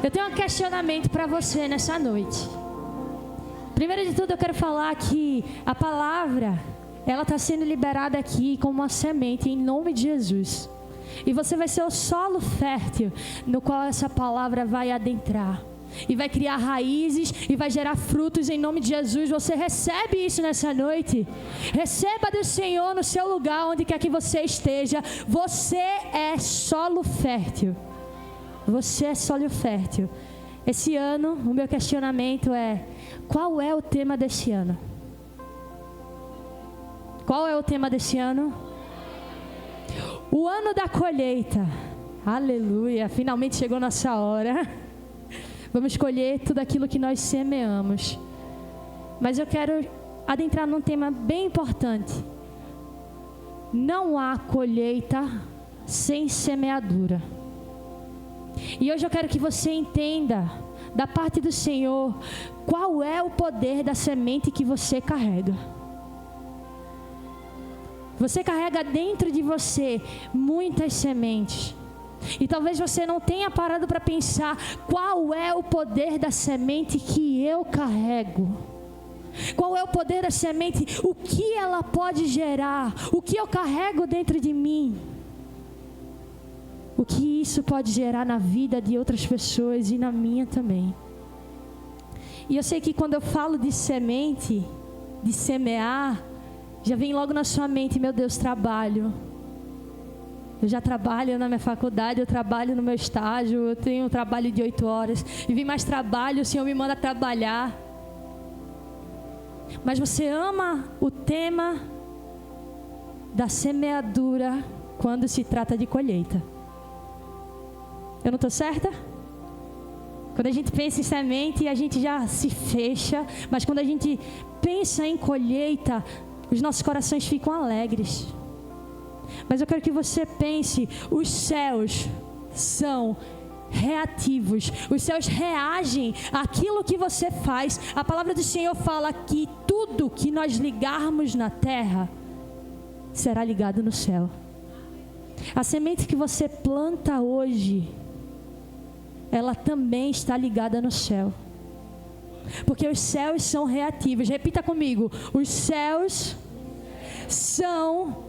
Eu tenho um questionamento para você nessa noite. Primeiro de tudo, eu quero falar que a palavra, ela está sendo liberada aqui como uma semente em nome de Jesus. E você vai ser o solo fértil no qual essa palavra vai adentrar. E vai criar raízes e vai gerar frutos em nome de Jesus. Você recebe isso nessa noite? Receba do Senhor no seu lugar, onde quer que você esteja. Você é solo fértil. Você é solo fértil. Esse ano, o meu questionamento é: qual é o tema desse ano? Qual é o tema desse ano? O ano da colheita. Aleluia, finalmente chegou nossa hora. Vamos colher tudo aquilo que nós semeamos. Mas eu quero adentrar num tema bem importante. Não há colheita sem semeadura. E hoje eu quero que você entenda, da parte do Senhor, qual é o poder da semente que você carrega. Você carrega dentro de você muitas sementes. E talvez você não tenha parado para pensar qual é o poder da semente que eu carrego. Qual é o poder da semente? O que ela pode gerar? O que eu carrego dentro de mim? O que isso pode gerar na vida de outras pessoas e na minha também. E eu sei que quando eu falo de semente, de semear, já vem logo na sua mente: meu Deus, trabalho. Eu já trabalho na minha faculdade, eu trabalho no meu estágio, eu tenho um trabalho de 8 horas. E vem mais trabalho, o Senhor me manda trabalhar. Mas você ama o tema da semeadura quando se trata de colheita. Eu não estou certa? Quando a gente pensa em semente, a gente já se fecha. Mas quando a gente pensa em colheita, os nossos corações ficam alegres. Mas eu quero que você pense: os céus são reativos. Os céus reagem àquilo que você faz. A palavra do Senhor fala que tudo que nós ligarmos na terra será ligado no céu. A semente que você planta hoje, ela também está ligada no céu. Porque os céus são reativos. Repita comigo: os céus são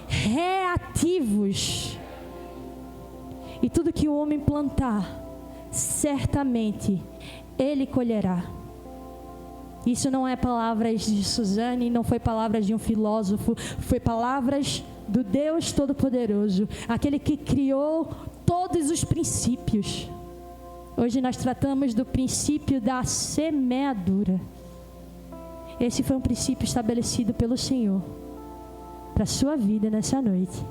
reativos. E tudo que o homem plantar, certamente ele colherá. Isso não é palavras de Suzane, não foi palavras de um filósofo, foi palavras do Deus Todo-Poderoso, aquele que criou todos os princípios. Hoje nós tratamos do princípio da semeadura. Esse foi um princípio estabelecido pelo Senhor para a sua vida nessa noite.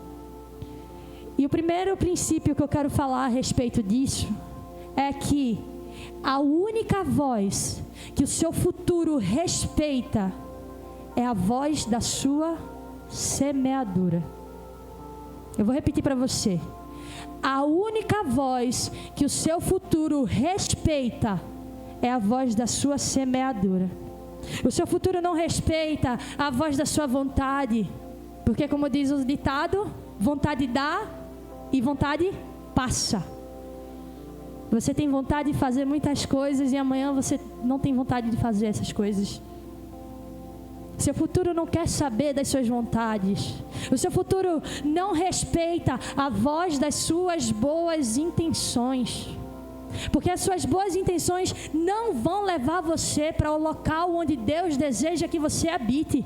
E o primeiro princípio que eu quero falar a respeito disso é que a única voz que o seu futuro respeita é a voz da sua semeadura. Eu vou repetir para você. A única voz que o seu futuro respeita é a voz da sua semeadura. O seu futuro não respeita a voz da sua vontade, porque, como diz o ditado, vontade dá e vontade passa. Você tem vontade de fazer muitas coisas e amanhã você não tem vontade de fazer essas coisas. Seu futuro não quer saber das suas vontades. O seu futuro não respeita a voz das suas boas intenções. Porque as suas boas intenções não vão levar você para o local onde Deus deseja que você habite.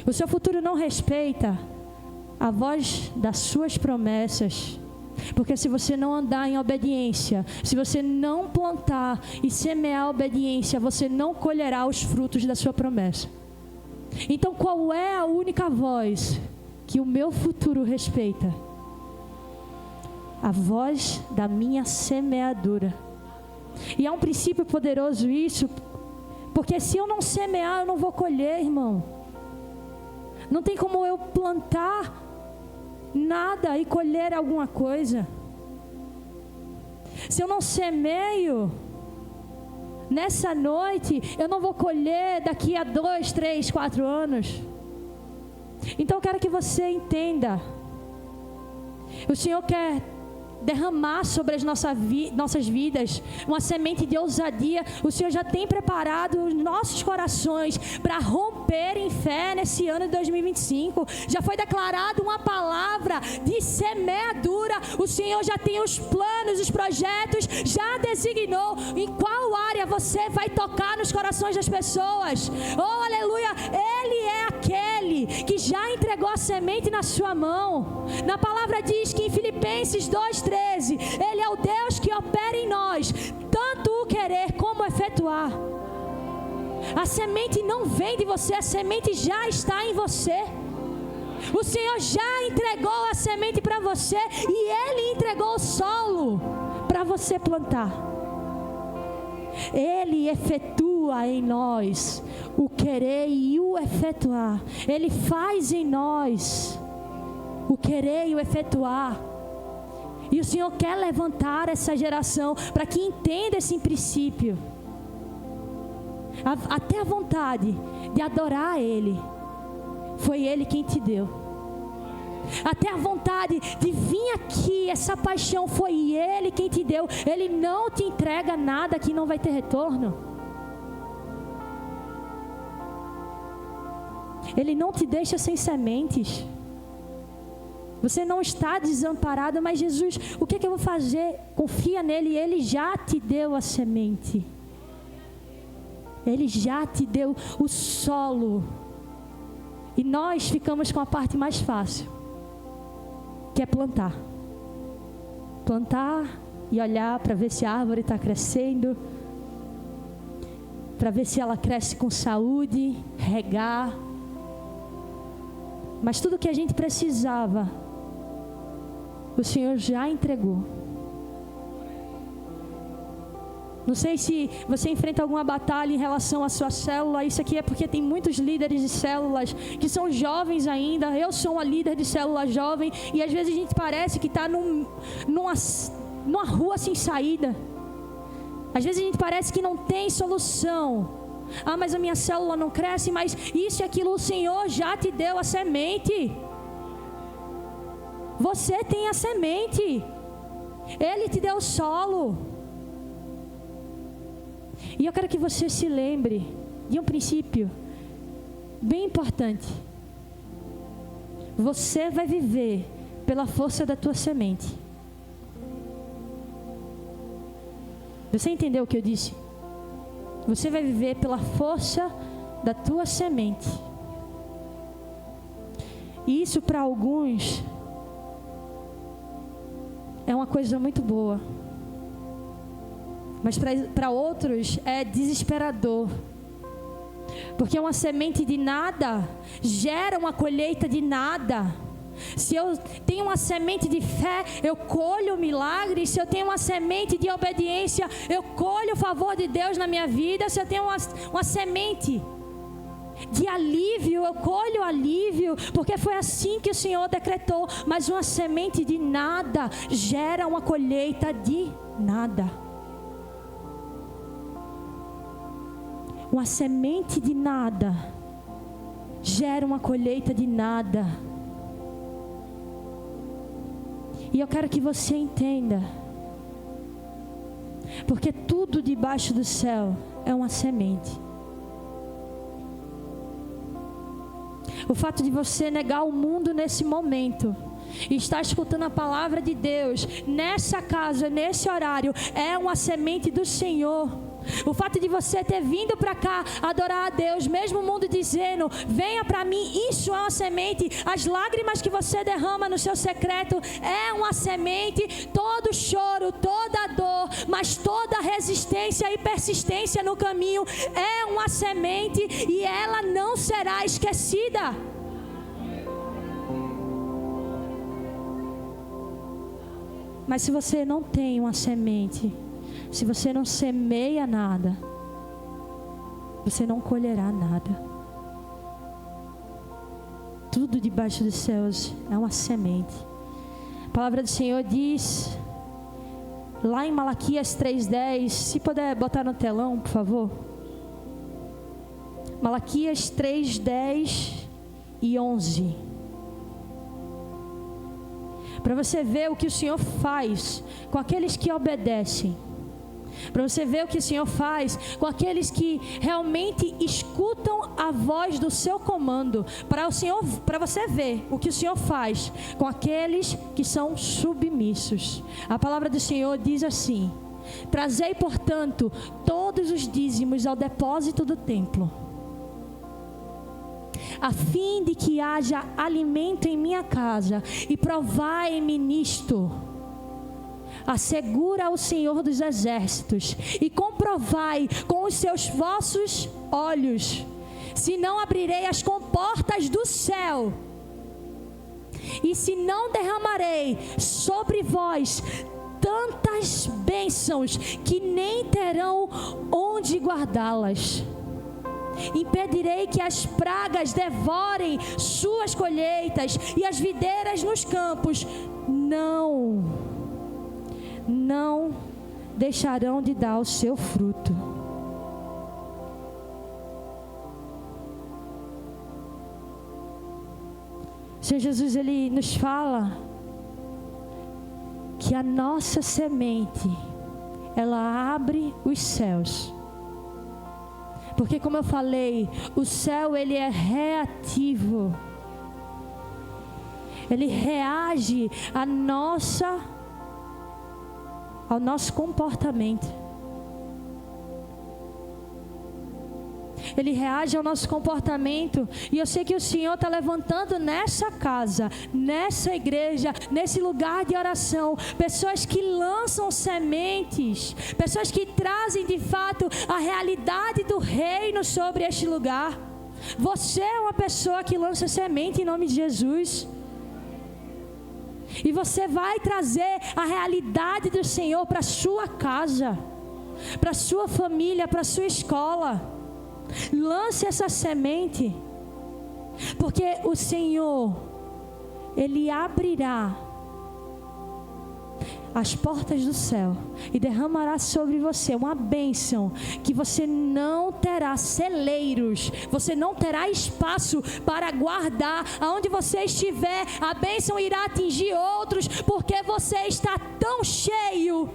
O seu futuro não respeita a voz das suas promessas. Porque se você não andar em obediência, se você não plantar e semear a obediência, você não colherá os frutos da sua promessa. Então, qual é a única voz que o meu futuro respeita? A voz da minha semeadura. E é um princípio poderoso isso, porque se eu não semear, eu não vou colher, irmão. Não tem como eu plantar nada e colher alguma coisa. Se eu não semeio nessa noite, eu não vou colher daqui a 2, 3, 4 anos. Então eu quero que você entenda. O Senhor quer derramar sobre as nossas vidas, uma semente de ousadia. O Senhor já tem preparado os nossos corações para romper em fé nesse ano de 2025. Já foi declarado uma palavra de semeadura. O Senhor já tem os planos, os projetos, já designou em qual área você vai tocar nos corações das pessoas. Oh, aleluia! Ele é aquele que já entregou a semente na sua mão. Na palavra diz que em Filipenses 2:13, Ele é o Deus que opera em nós, tanto o querer como o efetuar. A semente não vem de você, a semente já está em você. O Senhor já entregou a semente para você e Ele entregou o solo para você plantar. Ele efetua em nós o querer e o efetuar. Ele faz em nós o querer e o efetuar. E o Senhor quer levantar essa geração para que entenda esse princípio. Até a vontade de adorar a Ele, foi Ele quem te deu. Até a vontade de vir aqui, essa paixão, foi Ele quem te deu. Ele não te entrega nada que não vai ter retorno. Ele não te deixa sem sementes. Você não está desamparado, mas Jesus, o que eu vou fazer? Confia nele, Ele já te deu a semente. Ele já te deu o solo. E nós ficamos com a parte mais fácil, que é plantar. Plantar e olhar para ver se a árvore está crescendo, para ver se ela cresce com saúde, regar. Mas tudo que a gente precisava, o Senhor já entregou. Não sei se você enfrenta alguma batalha em relação à sua célula. Isso aqui é porque tem muitos líderes de células que são jovens ainda. Eu sou uma líder de célula jovem. E às vezes a gente parece que está numa rua sem saída. Às vezes a gente parece que não tem solução. Ah, mas a minha célula não cresce. Mas isso e aquilo, o Senhor já te deu a semente. Você tem a semente. Ele te deu o solo. E eu quero que você se lembre de um princípio bem importante. Você vai viver pela força da tua semente. Você entendeu o que eu disse? Você vai viver pela força da tua semente. E isso para alguns é uma coisa muito boa. Mas para outros é desesperador. Porque uma semente de nada gera uma colheita de nada. Se eu tenho uma semente de fé, eu colho o milagre. Se eu tenho uma semente de obediência, eu colho o favor de Deus na minha vida. Se eu tenho uma semente de alívio, eu colho alívio, porque foi assim que o Senhor decretou. Mas uma semente de nada gera uma colheita de nada. Uma semente de nada gera uma colheita de nada. E eu quero que você entenda, porque tudo debaixo do céu é uma semente. O fato de você negar o mundo nesse momento e estar escutando a palavra de Deus nessa casa, nesse horário, é uma semente do Senhor. O fato de você ter vindo para cá adorar a Deus, mesmo o mundo dizendo, venha para mim, isso é uma semente. As lágrimas que você derrama no seu secreto é uma semente. Todo choro, toda dor, mas toda resistência e persistência no caminho é uma semente, e ela não será esquecida. Mas se você não tem uma semente, se você não semeia nada, você não colherá nada. Tudo debaixo dos céus é uma semente. A palavra do Senhor diz, lá em Malaquias 3:10, se puder botar no telão, por favor. Malaquias 3:10 e 11. A para você ver o que o Senhor faz com aqueles que obedecem. Para você ver o que o Senhor faz com aqueles que realmente escutam a voz do seu comando. Para você ver o que o Senhor faz com aqueles que são submissos. A palavra do Senhor diz assim: trazei, portanto, todos os dízimos ao depósito do templo, a fim de que haja alimento em minha casa, e provai-me nisto. Assegura ao Senhor dos exércitos, e comprovai com os seus vossos olhos, se não abrirei as comportas do céu, e se não derramarei sobre vós tantas bênçãos, que nem terão onde guardá-las. Impedirei que as pragas devorem suas colheitas, e as videiras nos campos não deixarão de dar o seu fruto. O Senhor Jesus, Ele nos fala que a nossa semente, ela abre os céus. Porque, como eu falei, o céu, ele é reativo. Ele reage ao nosso comportamento. Ele reage ao nosso comportamento. E eu sei que o Senhor está levantando nessa casa, nessa igreja, nesse lugar de oração, pessoas que lançam sementes, pessoas que trazem de fato a realidade do reino sobre este lugar. Você é uma pessoa que lança semente em nome de Jesus. E você vai trazer a realidade do Senhor para a sua casa, para a sua família, para a sua escola. Lance essa semente, porque o Senhor, Ele abrirá as portas do céu e derramará sobre você uma bênção que você não terá celeiros, você não terá espaço para guardar. Aonde você estiver, a bênção irá atingir outros, porque você está tão cheio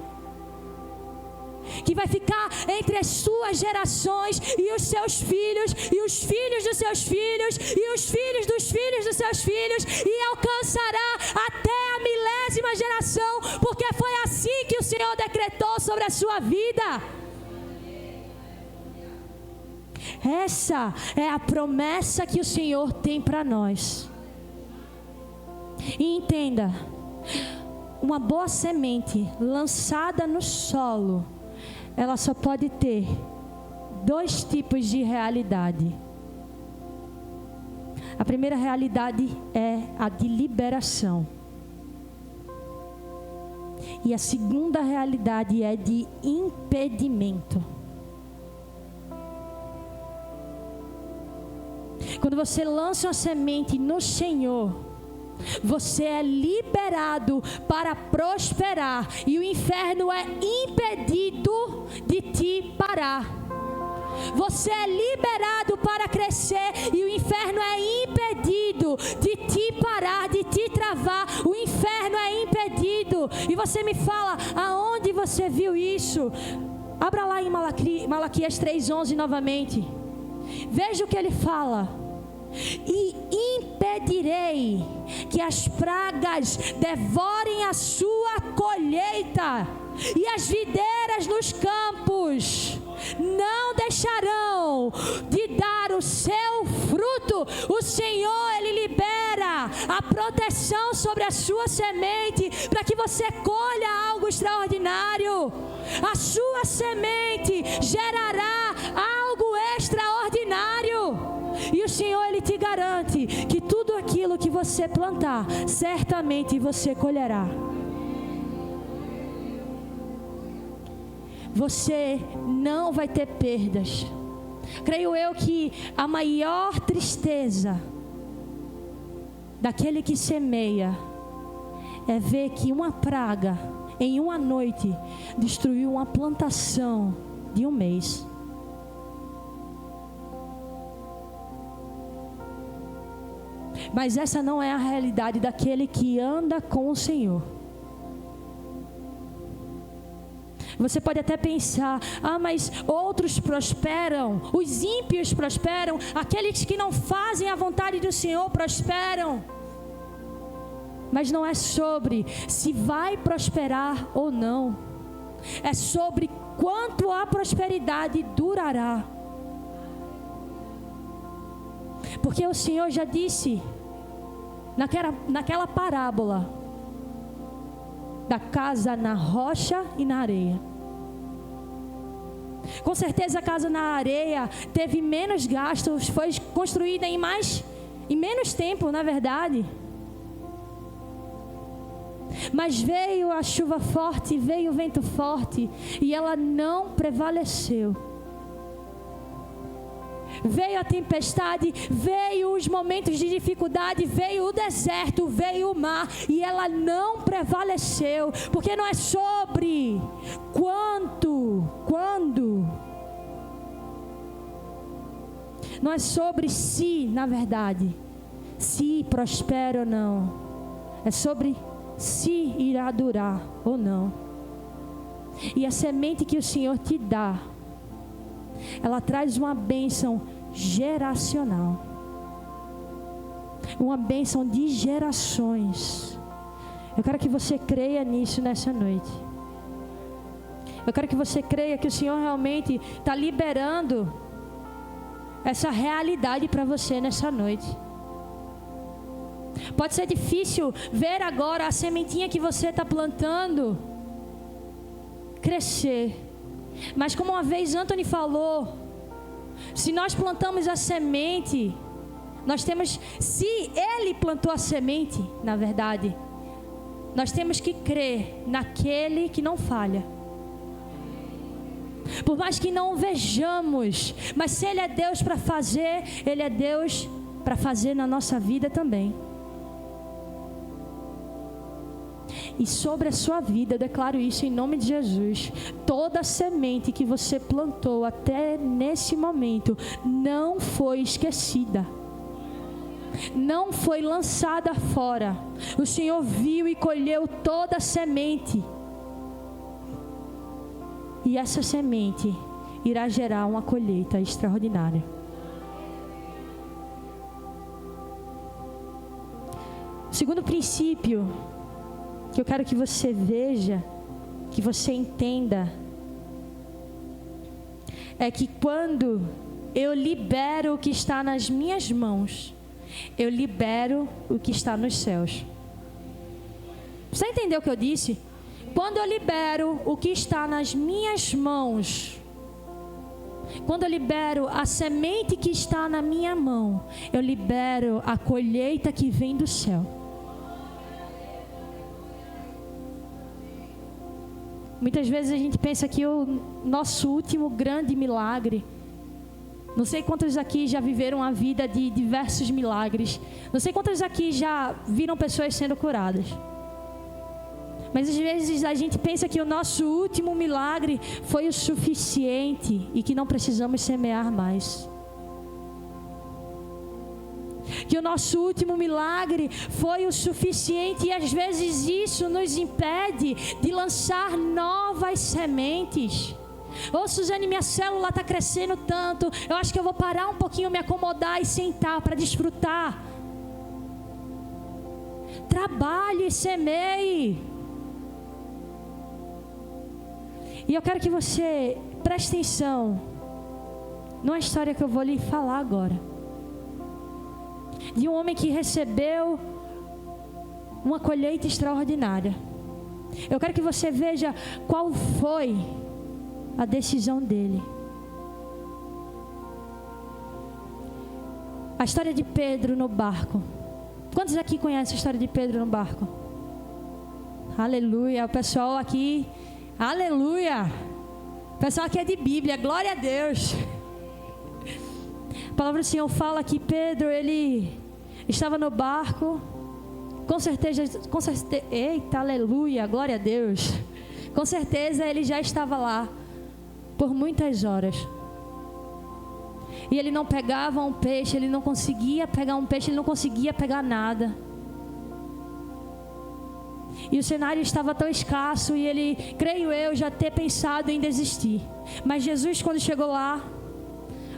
que vai ficar entre as suas gerações e os seus filhos, e os filhos dos seus filhos, e os filhos dos filhos dos seus filhos, e alcançará até a 1000ª geração, porque foi assim que o Senhor decretou sobre a sua vida. Essa é a promessa que o Senhor tem para nós. E entenda, uma boa semente lançada no solo, ela só pode ter 2 tipos de realidade. A primeira realidade é a de liberação. E a segunda realidade é de impedimento. Quando você lança uma semente no Senhor, você é liberado para prosperar, e o inferno é impedido de te parar. Você é liberado para crescer, e o inferno é impedido de te parar, de te travar. O inferno é impedido. E você me fala, aonde você viu isso? Abra lá em Malaquias 3:11 novamente. Veja o que ele fala. E impedirei que as pragas devorem a sua colheita, e as videiras nos campos não deixarão de dar o seu fruto. O Senhor, Ele libera a proteção sobre a sua semente, para que você colha algo extraordinário. A sua semente gerará algo extraordinário. E o Senhor, Ele te garante que tudo aquilo que você plantar, certamente você colherá. Você não vai ter perdas. Creio eu que a maior tristeza daquele que semeia é ver que uma praga em uma noite destruiu uma plantação de um mês. Mas essa não é a realidade daquele que anda com o Senhor. Você pode até pensar, mas outros prosperam, os ímpios prosperam, aqueles que não fazem a vontade do Senhor prosperam. Mas não é sobre se vai prosperar ou não, é sobre quanto a prosperidade durará. Porque o Senhor já disse, naquela parábola, da casa na rocha e na areia. Com certeza a casa na areia teve menos gastos, foi construída em menos tempo, na verdade. Mas veio a chuva forte, veio o vento forte, e ela não prevaleceu. Veio a tempestade, veio os momentos de dificuldade, veio o deserto, veio o mar, e ela não prevaleceu, porque não é sobre quando, não é sobre se, na verdade, se prospera ou não, é sobre se irá durar ou não. E a semente que o Senhor te dá, ela traz uma bênção geracional, uma bênção de gerações. Eu quero que você creia nisso nessa noite. Eu quero que você creia que o Senhor realmente está liberando essa realidade para você nessa noite. Pode ser difícil ver agora a sementinha que você está plantando crescer, mas como uma vez Anthony falou, se nós plantamos a semente, se ele plantou a semente, na verdade, nós temos que crer naquele que não falha. Por mais que não o vejamos, mas se ele é Deus para fazer, ele é Deus para fazer na nossa vida também. E sobre a sua vida, eu declaro isso em nome de Jesus. Toda semente que você plantou até nesse momento não foi esquecida, não foi lançada fora. O Senhor viu e colheu toda a semente, e essa semente irá gerar uma colheita extraordinária. O segundo princípio que eu quero que você veja, que você entenda, é que quando eu libero o que está nas minhas mãos, eu libero o que está nos céus. Você entendeu o que eu disse? Quando eu libero o que está nas minhas mãos, quando eu libero a semente que está na minha mão, eu libero a colheita que vem do céu. Muitas vezes a gente pensa que o nosso último grande milagre, não sei quantos aqui já viveram a vida de diversos milagres, não sei quantos aqui já viram pessoas sendo curadas, mas às vezes a gente pensa que o nosso último milagre foi o suficiente e que não precisamos semear mais. Que o nosso último milagre foi o suficiente, e às vezes isso nos impede de lançar novas sementes. Suzane, minha célula está crescendo tanto, eu acho que eu vou parar um pouquinho, me acomodar e sentar para desfrutar. Trabalhe e semeie. E eu quero que você preste atenção numa história que eu vou lhe falar agora, de um homem que recebeu uma colheita extraordinária. Eu quero que você veja qual foi a decisão dele. A história de Pedro no barco. Quantos aqui conhecem a história de Pedro no barco? Aleluia, o pessoal aqui, aleluia. O pessoal aqui é de Bíblia, glória a Deus. A palavra do Senhor fala que Pedro, ele estava no barco, com certeza, eita, aleluia, glória a Deus. Com certeza ele já estava lá por muitas horas. E ele não pegava um peixe, ele não conseguia pegar um peixe, ele não conseguia pegar nada. E o cenário estava tão escasso e ele, creio eu, já ter pensado em desistir. Mas Jesus, quando chegou lá,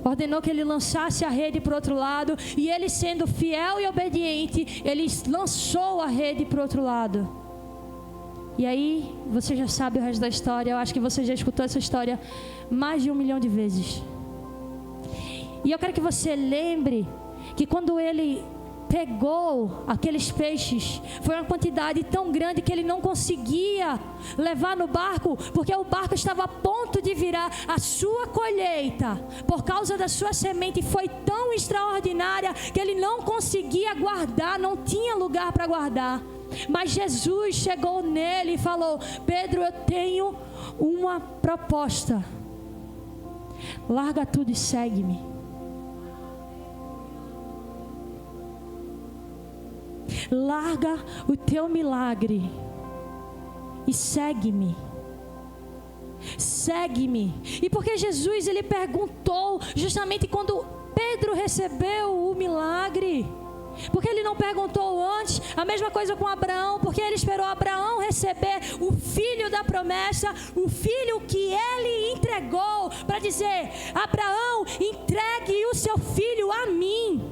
ordenou que ele lançasse a rede para o outro lado. E ele, sendo fiel e obediente, ele lançou a rede para o outro lado. E aí, você já sabe o resto da história. Eu acho que você já escutou essa história mais de 1 milhão de vezes. E eu quero que você lembre que quando ele pegou aqueles peixes, foi uma quantidade tão grande que ele não conseguia levar no barco, porque o barco estava a ponto de virar. A sua colheita, por causa da sua semente, foi tão extraordinária que ele não conseguia guardar, não tinha lugar para guardar. Mas Jesus chegou nele e falou: Pedro, eu tenho uma proposta. Larga tudo e segue-me. Larga o teu milagre e segue-me. Segue-me. E porque Jesus, ele perguntou justamente quando Pedro recebeu o milagre. Porque ele não perguntou antes? A mesma coisa com Abraão, porque ele esperou Abraão receber o filho da promessa, o filho que ele entregou, para dizer: Abraão, entregue o seu filho a mim.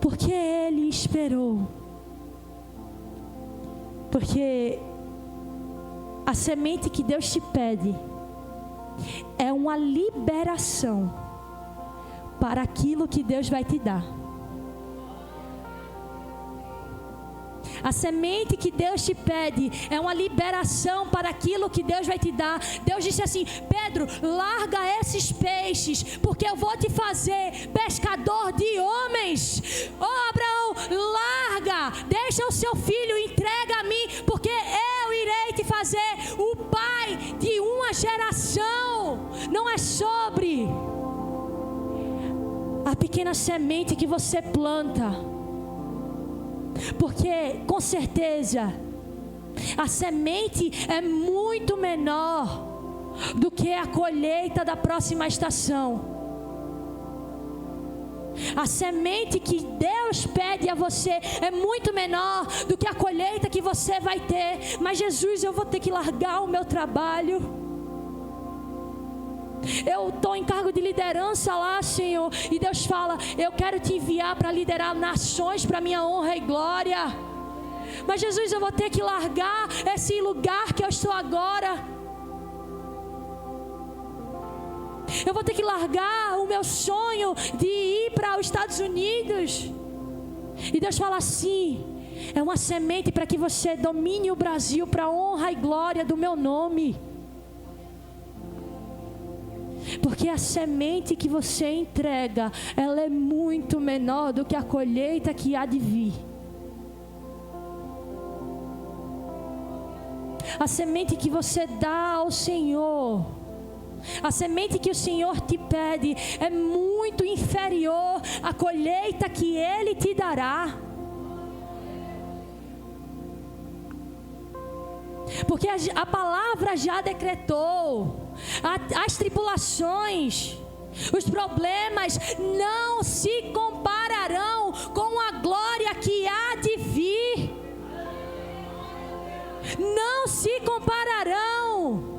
Porque ele esperou. Porque a semente que Deus te pede é uma liberação para aquilo que Deus vai te dar. A semente que Deus te pede é uma liberação para aquilo que Deus vai te dar. Deus disse assim: Pedro, larga esses peixes, porque eu vou te fazer pescador de homens. Oh, Abraão, larga, deixa o seu filho, entrega a mim, porque eu irei te fazer o pai de uma geração. Não é sobre a pequena semente que você planta, porque com certeza a semente é muito menor do que a colheita da próxima estação. A semente que Deus pede a você é muito menor do que a colheita que você vai ter. Mas Jesus, eu vou ter que largar o meu trabalho. Eu estou em cargo de liderança lá, Senhor. E Deus fala: eu quero te enviar para liderar nações para minha honra e glória. Mas Jesus, eu vou ter que largar esse lugar que eu estou agora. Eu vou ter que largar o meu sonho de ir para os Estados Unidos. E Deus fala assim: é uma semente para que você domine o Brasil para a honra e glória do meu nome. Porque a semente que você entrega, ela é muito menor do que a colheita que há de vir. A semente que você dá ao Senhor, a semente que o Senhor te pede, é muito inferior à colheita que Ele te dará. Porque a palavra já decretou: as tribulações, os problemas não se compararão com a glória que há de vir. Não se compararão.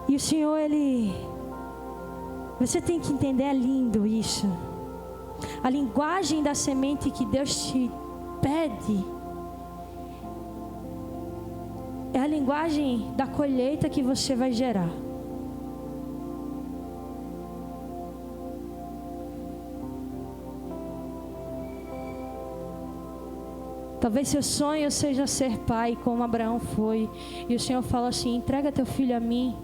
E o Senhor, você tem que entender, é lindo isso. A linguagem da semente que Deus te pede é a linguagem da colheita que você vai gerar. Talvez seu sonho seja ser pai, como Abraão foi. E o Senhor fala assim: entrega teu filho a mim,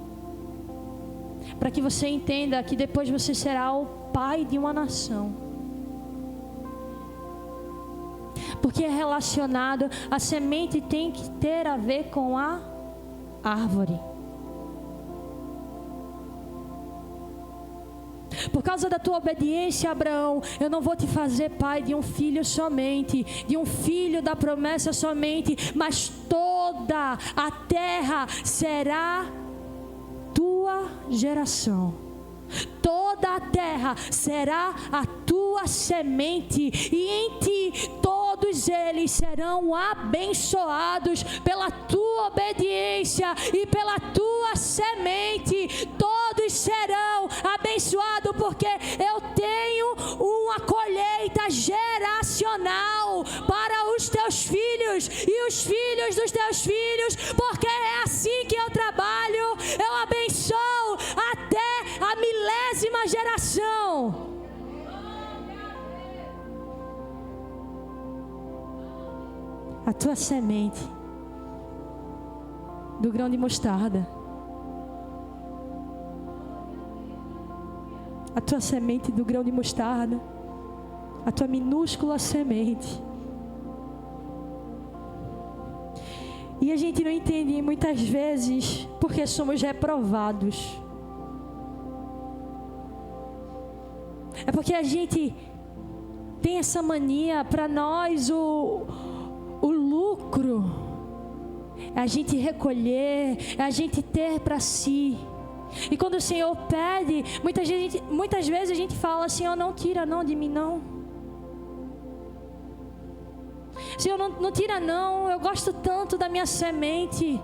para que você entenda que depois você será o pai de uma nação. Porque é relacionado, a semente tem que ter a ver com a árvore. Por causa da tua obediência, Abraão, eu não vou te fazer pai de um filho somente, de um filho da promessa somente, mas toda a terra será tua geração. Toda a terra será a tua semente, e em ti todos eles serão abençoados pela tua obediência e pela tua semente. Todos serão abençoados, porque eu tenho uma colheita geracional para os teus filhos e os filhos dos teus filhos, porque é assim que eu trabalho. Eu abençoo até a milésima geração. A tua semente do grão de mostarda, a tua semente do grão de mostarda, a tua minúscula semente. E a gente não entende muitas vezes porque somos reprovados. É porque a gente tem essa mania, para nós o lucro é a gente recolher, é a gente ter para si. E quando o Senhor pede, muitas vezes a gente fala: Senhor, não tira não de mim não. Senhor, não tira não, eu gosto tanto da minha semente.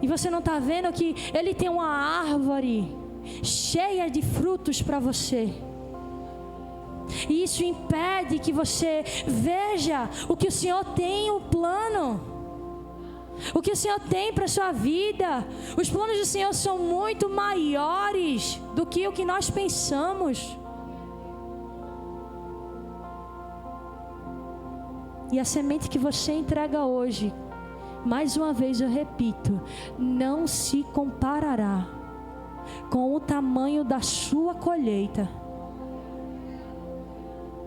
E você não está vendo que Ele tem uma árvore cheia de frutos para você. E isso impede que você veja o que o Senhor tem, o plano, o que o Senhor tem para a sua vida. Os planos do Senhor são muito maiores do que o que nós pensamos. E a semente que você entrega hoje, mais uma vez eu repito, não se comparará com o tamanho da sua colheita.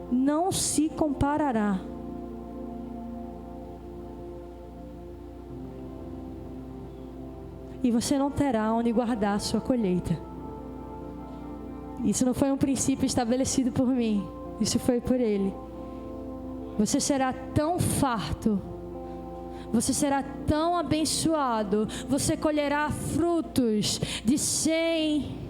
Não se comparará. E você não terá onde guardar a sua colheita. Isso não foi um princípio estabelecido por mim, isso foi por Ele. Você será tão farto, você será tão abençoado, você colherá frutos de 100,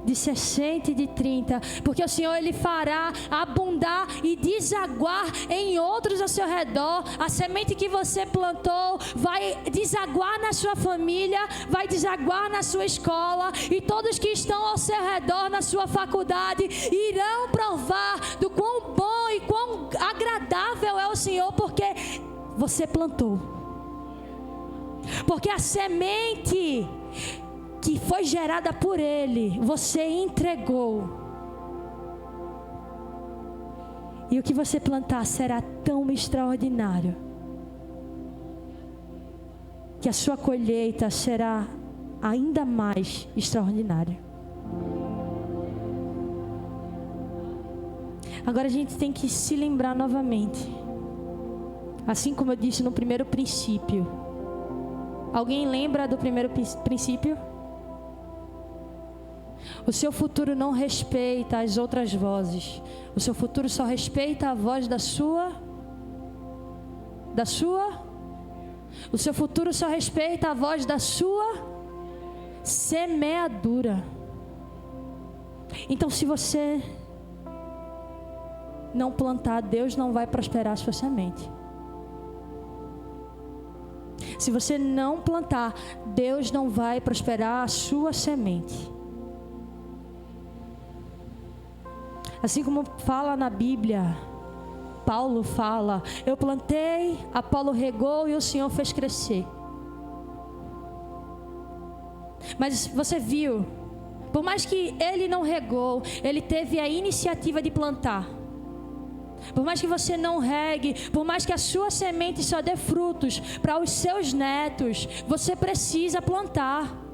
de 60 e de 30, porque o Senhor, Ele fará abundar e desaguar em outros ao seu redor. A semente que você plantou vai desaguar na sua família, vai desaguar na sua escola, e todos que estão ao seu redor na sua faculdade irão provar do quão bom e quão agradável é o Senhor, porque você plantou, porque a semente que foi gerada por Ele, você entregou. E o que você plantar será tão extraordinário, que a sua colheita será ainda mais extraordinária. Agora a gente tem que se lembrar novamente, assim como eu disse no primeiro princípio. Alguém lembra do primeiro princípio? O seu futuro não respeita as outras vozes. O seu futuro só respeita a voz da sua. O seu futuro só respeita a voz da sua semeadura. Então, se você não plantar, Deus não vai prosperar a sua semente. Se você não plantar, Deus não vai prosperar a sua semente. Assim como fala na Bíblia, Paulo fala: eu plantei, Apolo regou e o Senhor fez crescer. Mas você viu, por mais que ele não regou, ele teve a iniciativa de plantar. Por mais que você não regue, por mais que a sua semente só dê frutos para os seus netos, você precisa plantar.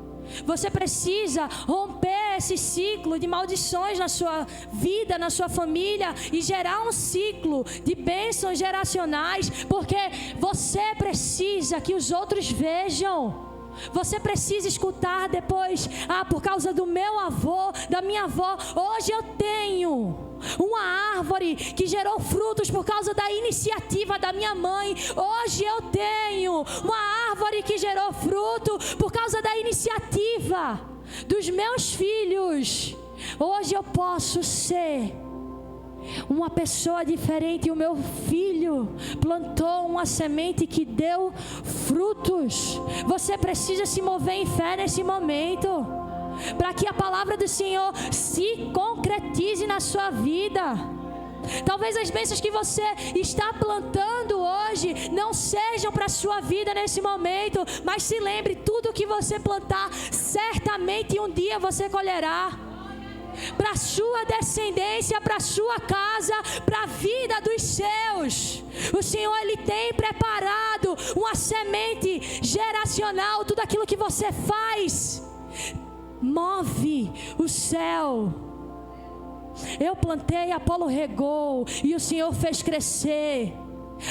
Você precisa romper esse ciclo de maldições na sua vida, na sua família, e gerar um ciclo de bênçãos geracionais, porque você precisa que os outros vejam. Você precisa escutar depois: por causa do meu avô, da minha avó, hoje eu tenho uma árvore que gerou frutos por causa da iniciativa da minha mãe. Hoje eu tenho uma árvore que gerou fruto por causa da iniciativa dos meus filhos. Hoje eu posso ser uma pessoa diferente. O meu filho plantou uma semente que deu frutos. Você precisa se mover em fé nesse momento, para que a palavra do Senhor se concretize na sua vida. Talvez as bênçãos que você está plantando hoje não sejam para a sua vida nesse momento, mas se lembre, tudo que você plantar, certamente um dia você colherá. Para a sua descendência, para a sua casa, para a vida dos seus. O Senhor, Ele tem preparado uma semente geracional. Tudo aquilo que você faz move o céu. Eu plantei, Apolo regou, e o Senhor fez crescer.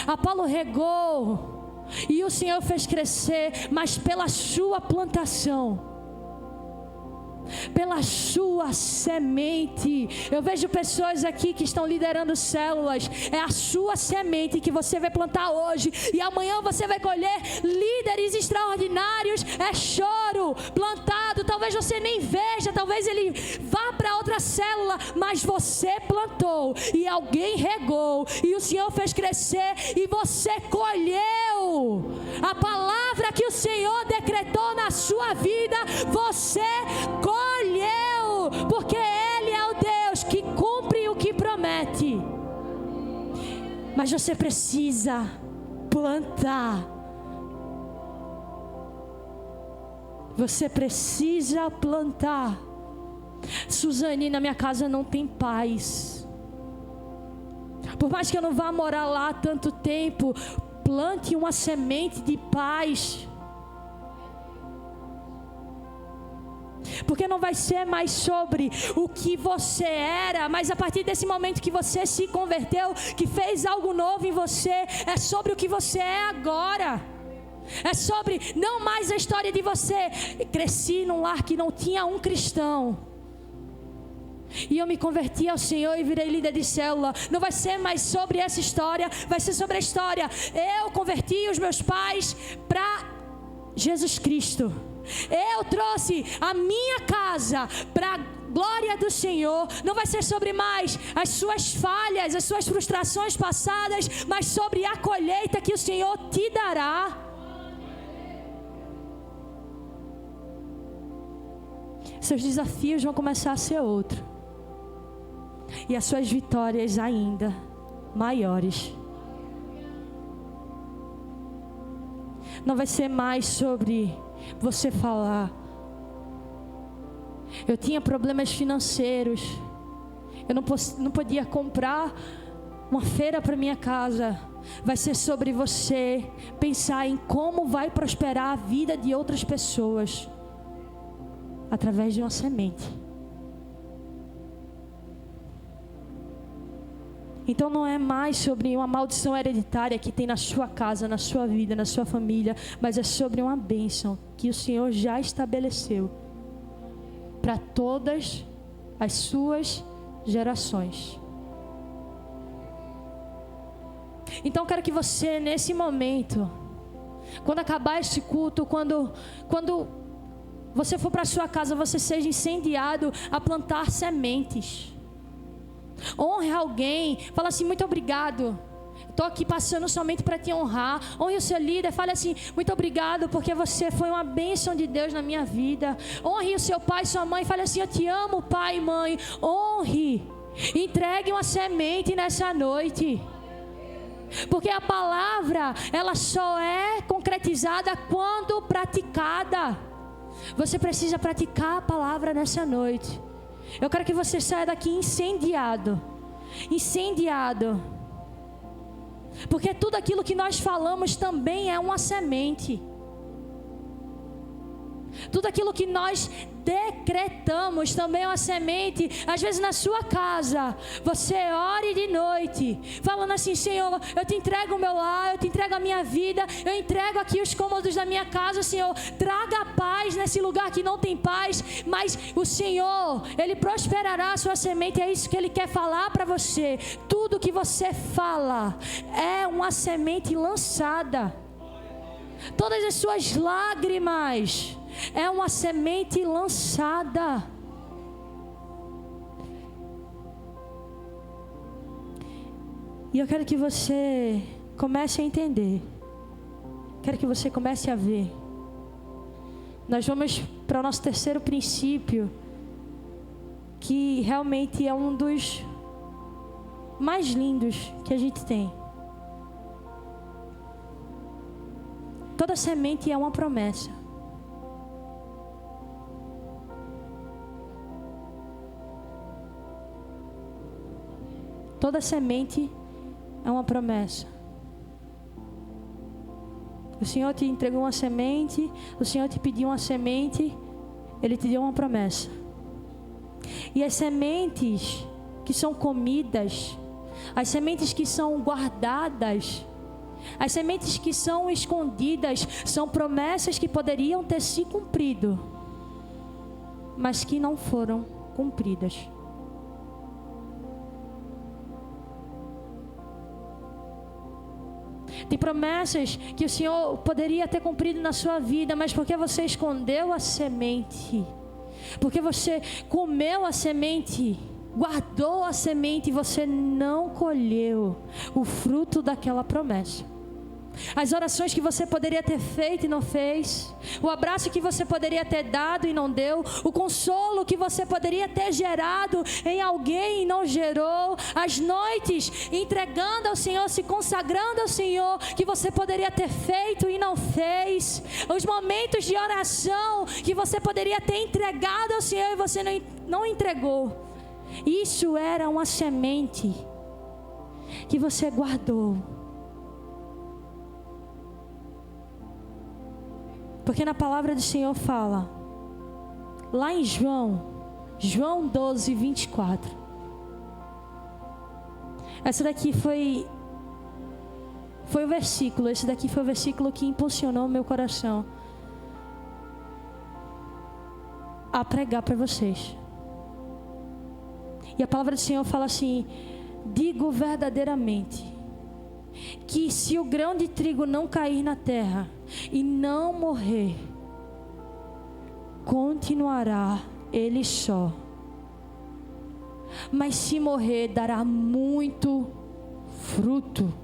Apolo regou e o Senhor fez crescer, mas pela sua plantação, pela sua semente. Eu vejo pessoas aqui que estão liderando células. É a sua semente que você vai plantar hoje, e amanhã você vai colher líderes extraordinários. É choro plantado. Talvez você nem veja, talvez ele vá para outra célula, mas você plantou e alguém regou, e o Senhor fez crescer, e você colheu a palavra que o Senhor decretou na sua vida. Você colheu, porque Ele é o Deus que cumpre o que promete. Mas você precisa plantar. Você precisa plantar. Suzane, na minha casa não tem paz. Por mais que eu não vá morar lá tanto tempo, plante uma semente de paz. Porque não vai ser mais sobre o que você era, mas a partir desse momento que você se converteu, que fez algo novo em você, é sobre o que você é agora. É sobre não mais a história de você. Cresci num lar que não tinha um cristão, e eu me converti ao Senhor e virei líder de célula. Não vai ser mais sobre essa história, vai ser sobre a história. Eu converti os meus pais para Jesus Cristo. Eu trouxe a minha casa para a glória do Senhor. Não vai ser sobre mais as suas falhas, as suas frustrações passadas, mas sobre a colheita que o Senhor te dará. Seus desafios vão começar a ser outros, e as suas vitórias ainda maiores. Não vai ser mais sobre você falar: eu tinha problemas financeiros, eu não podia comprar uma feira para minha casa. Vai ser sobre você pensar em como vai prosperar a vida de outras pessoas através de uma semente. Então não é mais sobre uma maldição hereditária que tem na sua casa, na sua vida, na sua família, mas é sobre uma bênção que o Senhor já estabeleceu para todas as suas gerações. Então eu quero que você, nesse momento, quando acabar este culto, quando você for para a sua casa, você seja incendiado a plantar sementes. Honre alguém, fala assim: muito obrigado, estou aqui passando somente para te honrar. Honre o seu líder, fale assim: muito obrigado, porque você foi uma bênção de Deus na minha vida. Honre o seu pai, sua mãe, fale assim: eu te amo, pai e mãe. Honre, entregue uma semente nessa noite, porque a palavra, ela só é concretizada quando praticada. Você precisa praticar a palavra nessa noite. Eu quero que você saia daqui incendiado, porque tudo aquilo que nós falamos também é uma semente. Tudo aquilo que nós decretamos também uma semente. Às vezes na sua casa, você ore de noite, falando assim: Senhor, eu te entrego o meu lar, eu te entrego a minha vida, eu entrego aqui os cômodos da minha casa, Senhor, traga paz nesse lugar que não tem paz, mas o Senhor, Ele prosperará a sua semente. É isso que Ele quer falar para você. Tudo que você fala é uma semente lançada. Todas as suas lágrimas é uma semente lançada. E eu quero que você comece a entender. Quero que você comece a ver. Nós vamos para o nosso terceiro princípio, que realmente é um dos mais lindos que a gente tem. Toda semente é uma promessa. Toda semente é uma promessa. O Senhor te entregou uma semente, o Senhor te pediu uma semente, Ele te deu uma promessa. E as sementes que são comidas, as sementes que são guardadas, as sementes que são escondidas, são promessas que poderiam ter se cumprido, mas que não foram cumpridas. Tem promessas que o Senhor poderia ter cumprido na sua vida, mas porque você escondeu a semente, porque você comeu a semente, guardou a semente, você não colheu o fruto daquela promessa. As orações que você poderia ter feito e não fez, o abraço que você poderia ter dado e não deu, o consolo que você poderia ter gerado em alguém e não gerou, as noites entregando ao Senhor, se consagrando ao Senhor, que você poderia ter feito e não fez, os momentos de oração que você poderia ter entregado ao Senhor e você não entregou. Isso era uma semente que você guardou. Porque na palavra do Senhor fala, lá em João 12, 24. Essa daqui foi o versículo, esse daqui foi o versículo que impulsionou o meu coração a pregar para vocês. E a palavra do Senhor fala assim: digo verdadeiramente que se o grão de trigo não cair na terra e não morrer, continuará ele só. Mas se morrer, dará muito fruto.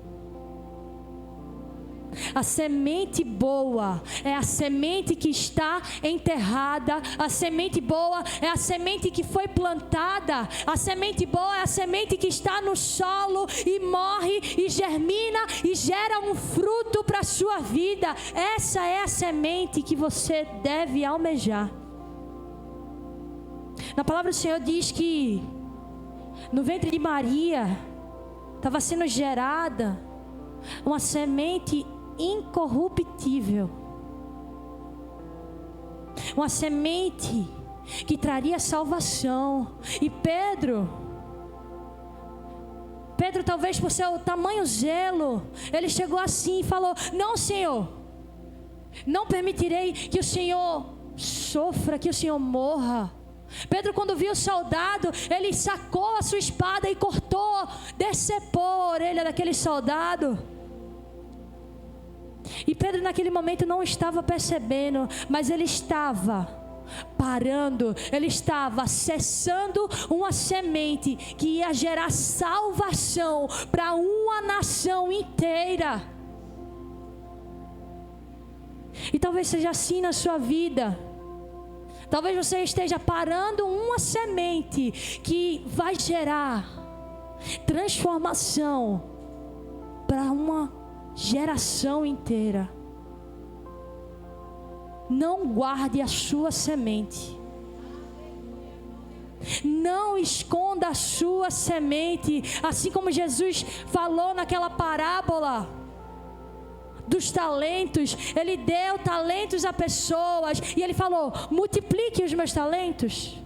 A semente boa é a semente que está enterrada. A semente boa é a semente que foi plantada. A semente boa é a semente que está no solo e morre e germina e gera um fruto para a sua vida. Essa é a semente que você deve almejar. Na palavra do Senhor diz que no ventre de Maria estava sendo gerada uma semente incorruptível, uma semente que traria salvação. E Pedro, talvez por seu tamanho zelo, ele chegou assim e falou: não, Senhor, não permitirei que o Senhor sofra, que o Senhor morra. Pedro, quando viu o soldado, ele sacou a sua espada e cortou, decepou a orelha daquele soldado. E Pedro naquele momento não estava percebendo, mas ele estava parando, ele estava cessando uma semente que ia gerar salvação para uma nação inteira. E talvez seja assim na sua vida. Talvez você esteja parando uma semente que vai gerar transformação para uma geração inteira. Não guarde a sua semente. Não esconda a sua semente. Assim como Jesus falou naquela parábola: dos talentos, Ele deu talentos a pessoas, e Ele falou: multiplique os meus talentos.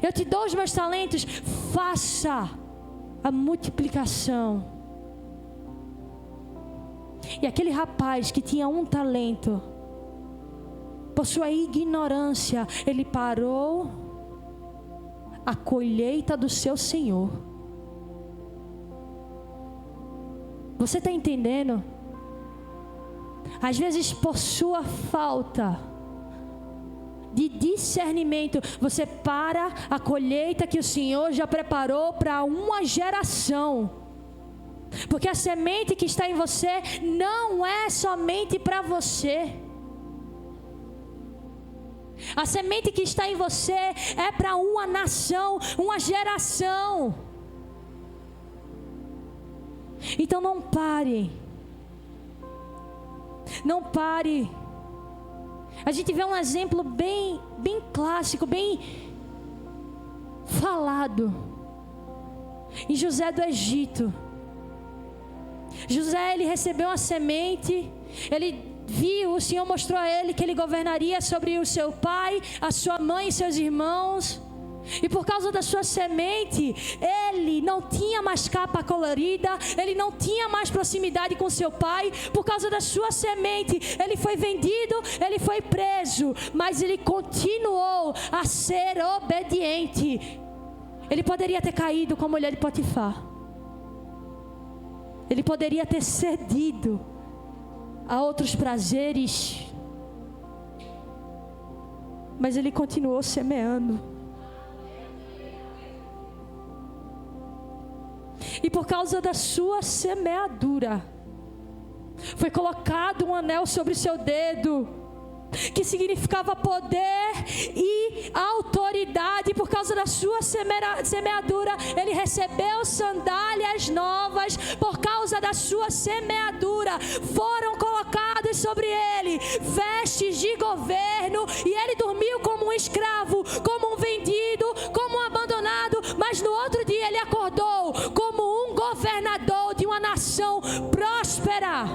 Eu te dou os meus talentos, faça a multiplicação. E aquele rapaz que tinha um talento, por sua ignorância, ele parou a colheita do seu Senhor. Você está entendendo? Às vezes, por sua falta de discernimento, você para a colheita que o Senhor já preparou para uma geração. Porque a semente que está em você não é somente para você. A semente que está em você é para uma nação, uma geração. Então não pare. Não pare. A gente vê um exemplo bem clássico, bem falado, em José do Egito. José, ele recebeu uma semente, ele viu, o Senhor mostrou a ele que ele governaria sobre o seu pai, a sua mãe e seus irmãos. E por causa da sua semente, ele não tinha mais capa colorida, ele não tinha mais proximidade com seu pai. Por causa da sua semente, ele foi vendido, ele foi preso, mas ele continuou a ser obediente. Ele poderia ter caído com a mulher de Potifar, ele poderia ter cedido a outros prazeres, mas ele continuou semeando. E por causa da sua semeadura, foi colocado um anel sobre o seu dedo, que significava poder e autoridade. Por causa da sua semeadura, ele recebeu sandálias novas. Por causa da sua semeadura, foram colocadas sobre ele vestes de governo, e ele dormiu como um escravo, como um vendido, como um abandonado, mas no outro dia ele acordou como um governador de uma nação próspera.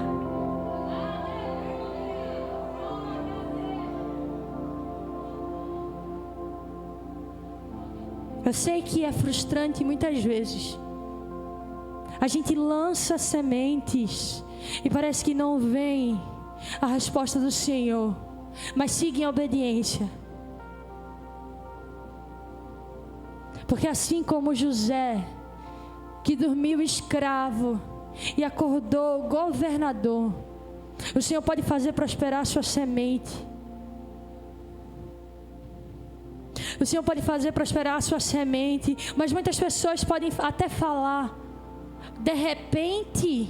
Eu sei que é frustrante muitas vezes. A gente lança sementes e parece que não vem a resposta do Senhor, mas siga em obediência. Porque assim como José, que dormiu escravo e acordou governador, o Senhor pode fazer prosperar a sua semente. O Senhor pode fazer prosperar a sua semente. Mas muitas pessoas podem até falar: de repente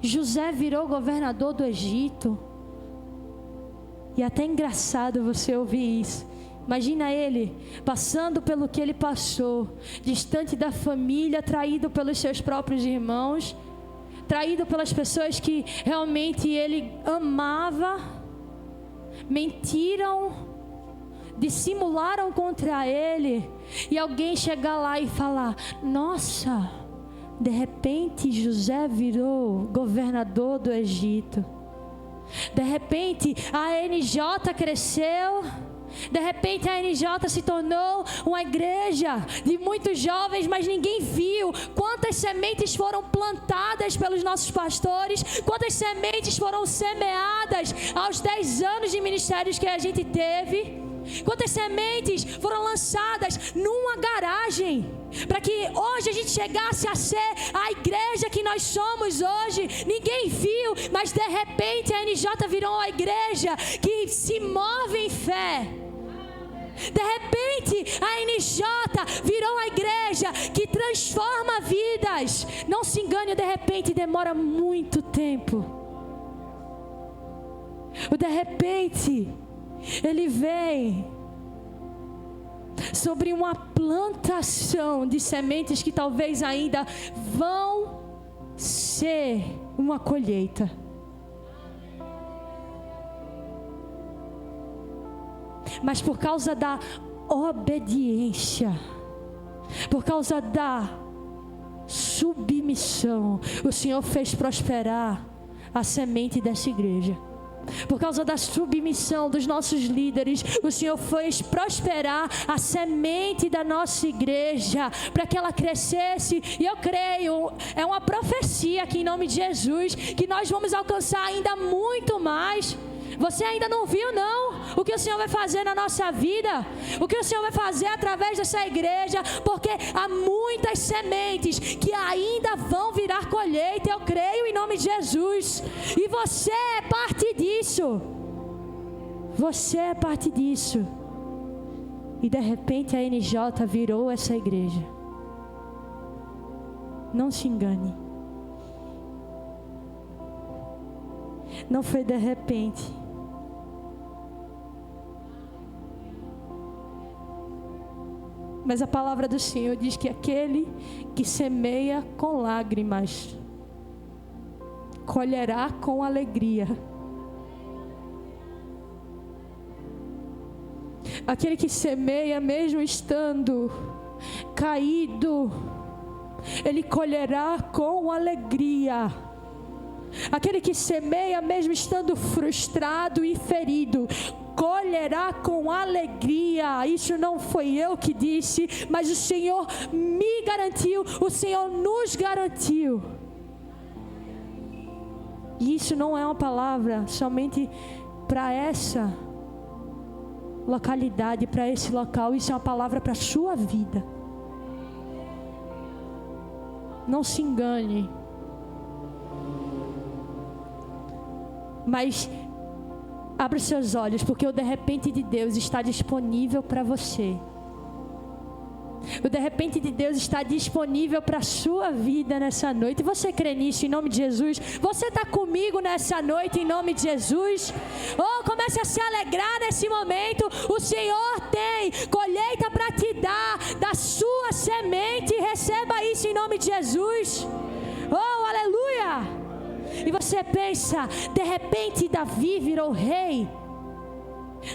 José virou governador do Egito. E até é engraçado você ouvir isso. Imagina ele passando pelo que ele passou, distante da família, traído pelos seus próprios irmãos, traído pelas pessoas que realmente ele amava, mentiram, dissimularam contra ele, e alguém chegar lá e falar: nossa, de repente José virou governador do Egito. De repente a NJ cresceu. De repente a NJ se tornou uma igreja de muitos jovens, mas ninguém viu quantas sementes foram plantadas pelos nossos pastores, quantas sementes foram semeadas aos 10 anos de ministérios que a gente teve. Quantas sementes foram lançadas numa garagem, para que hoje a gente chegasse a ser a igreja que nós somos hoje. Ninguém viu, mas de repente a NJ virou uma igreja que se move em fé. De repente a NJ virou a igreja que transforma vidas. Não se engane, de repente demora muito tempo. O de repente ele vem sobre uma plantação de sementes que talvez ainda vão ser uma colheita. Mas por causa da obediência, por causa da submissão, o Senhor fez prosperar a semente dessa igreja. Por causa da submissão dos nossos líderes, o Senhor fez prosperar a semente da nossa igreja, para que ela crescesse. E eu creio, é uma profecia aqui em nome de Jesus, que nós vamos alcançar ainda muito mais. Você ainda não viu não o que o Senhor vai fazer na nossa vida, o que o Senhor vai fazer através dessa igreja, porque há muitas sementes que ainda vão virar colheita, eu creio em nome de Jesus, e você é parte disso, você é parte disso. E de repente a NJ virou essa igreja. Não se engane, não foi de repente. Mas a palavra do Senhor diz que aquele que semeia com lágrimas colherá com alegria. Aquele que semeia mesmo estando caído, ele colherá com alegria. Aquele que semeia mesmo estando frustrado e ferido, colherá com alegria. Isso não foi eu que disse, mas o Senhor me garantiu, o Senhor nos garantiu. E isso não é uma palavra somente para essa localidade, para esse local. Isso é uma palavra para a sua vida. Não se engane. Mas abra os seus olhos, porque o de repente de Deus está disponível para você. O de repente de Deus está disponível para a sua vida nessa noite. Você crê nisso em nome de Jesus? Você está comigo nessa noite em nome de Jesus? Oh, comece a se alegrar nesse momento. O Senhor tem colheita para te dar da sua semente. Receba isso em nome de Jesus. Oh, aleluia! E você pensa, de repente Davi virou rei.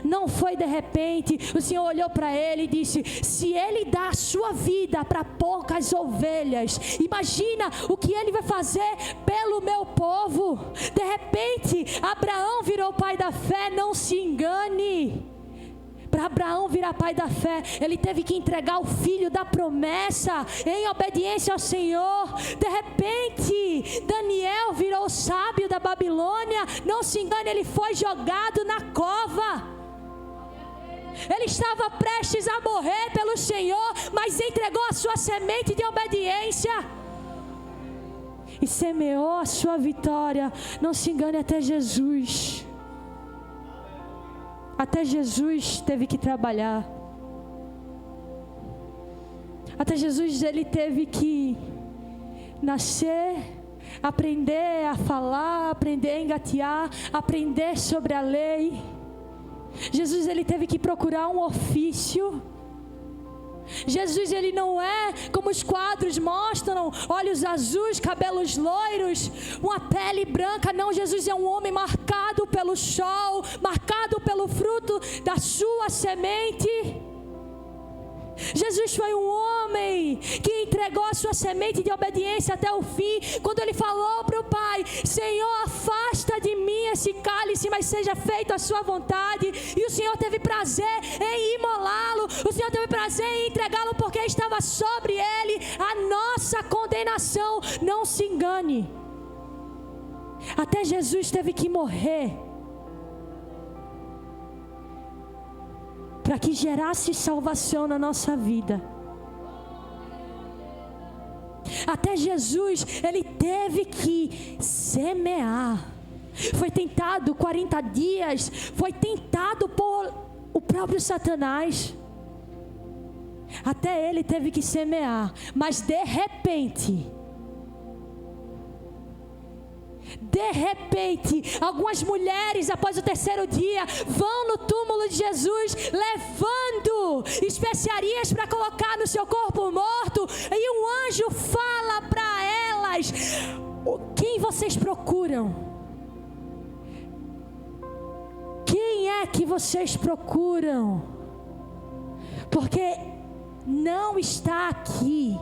Não foi de repente. O Senhor olhou para ele e disse: se ele dá a sua vida para poucas ovelhas, imagina o que ele vai fazer pelo meu povo. De repente Abraão virou pai da fé. Não se engane. Para Abraão virar pai da fé, ele teve que entregar o filho da promessa em obediência ao Senhor. De repente Daniel virou sábio da Babilônia. Não se engane, ele foi jogado na cova. Ele estava prestes a morrer pelo Senhor, mas entregou a sua semente de obediência e semeou a sua vitória. Não se engane, até Jesus teve que trabalhar. Até Jesus, ele teve que nascer, aprender a falar, aprender a engatear, aprender sobre a lei. Jesus, ele teve que procurar um ofício. Jesus, ele não é como os quadros mostram, olhos azuis, cabelos loiros, uma pele branca. Não, Jesus é um homem marcado pelo sol, marcado pelo fruto da sua semente. Jesus foi um homem que entregou a sua semente de obediência até o fim. Quando ele falou para o Pai: Senhor, afasta de mim esse cálice, mas seja feita a sua vontade. E o Senhor teve prazer em imolá-lo. O Senhor teve prazer em entregá-lo, porque estava sobre ele a nossa condenação. Não se engane, até Jesus teve que morrer para que gerasse salvação na nossa vida. Até Jesus, ele teve que semear. Foi tentado 40 dias, foi tentado por o próprio Satanás. Até ele teve que semear, mas de repente, algumas mulheres, após o terceiro dia, vão no túmulo de Jesus, levando especiarias para colocar no seu corpo morto. E um anjo fala para elas: quem vocês procuram? Quem é que vocês procuram? Porque não está aqui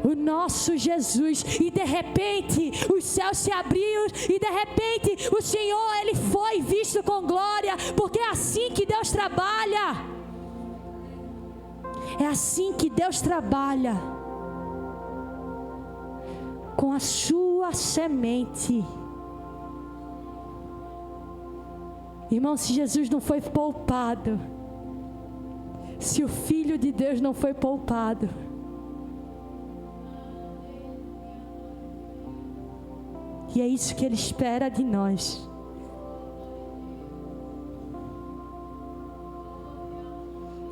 o nosso Jesus. E de repente os céus se abriram e de repente o Senhor, Ele foi visto com glória, porque é assim que Deus trabalha. É assim que Deus trabalha com a sua semente. Irmão, se Jesus não foi poupado, se o Filho de Deus não foi poupado, e é isso que Ele espera de nós.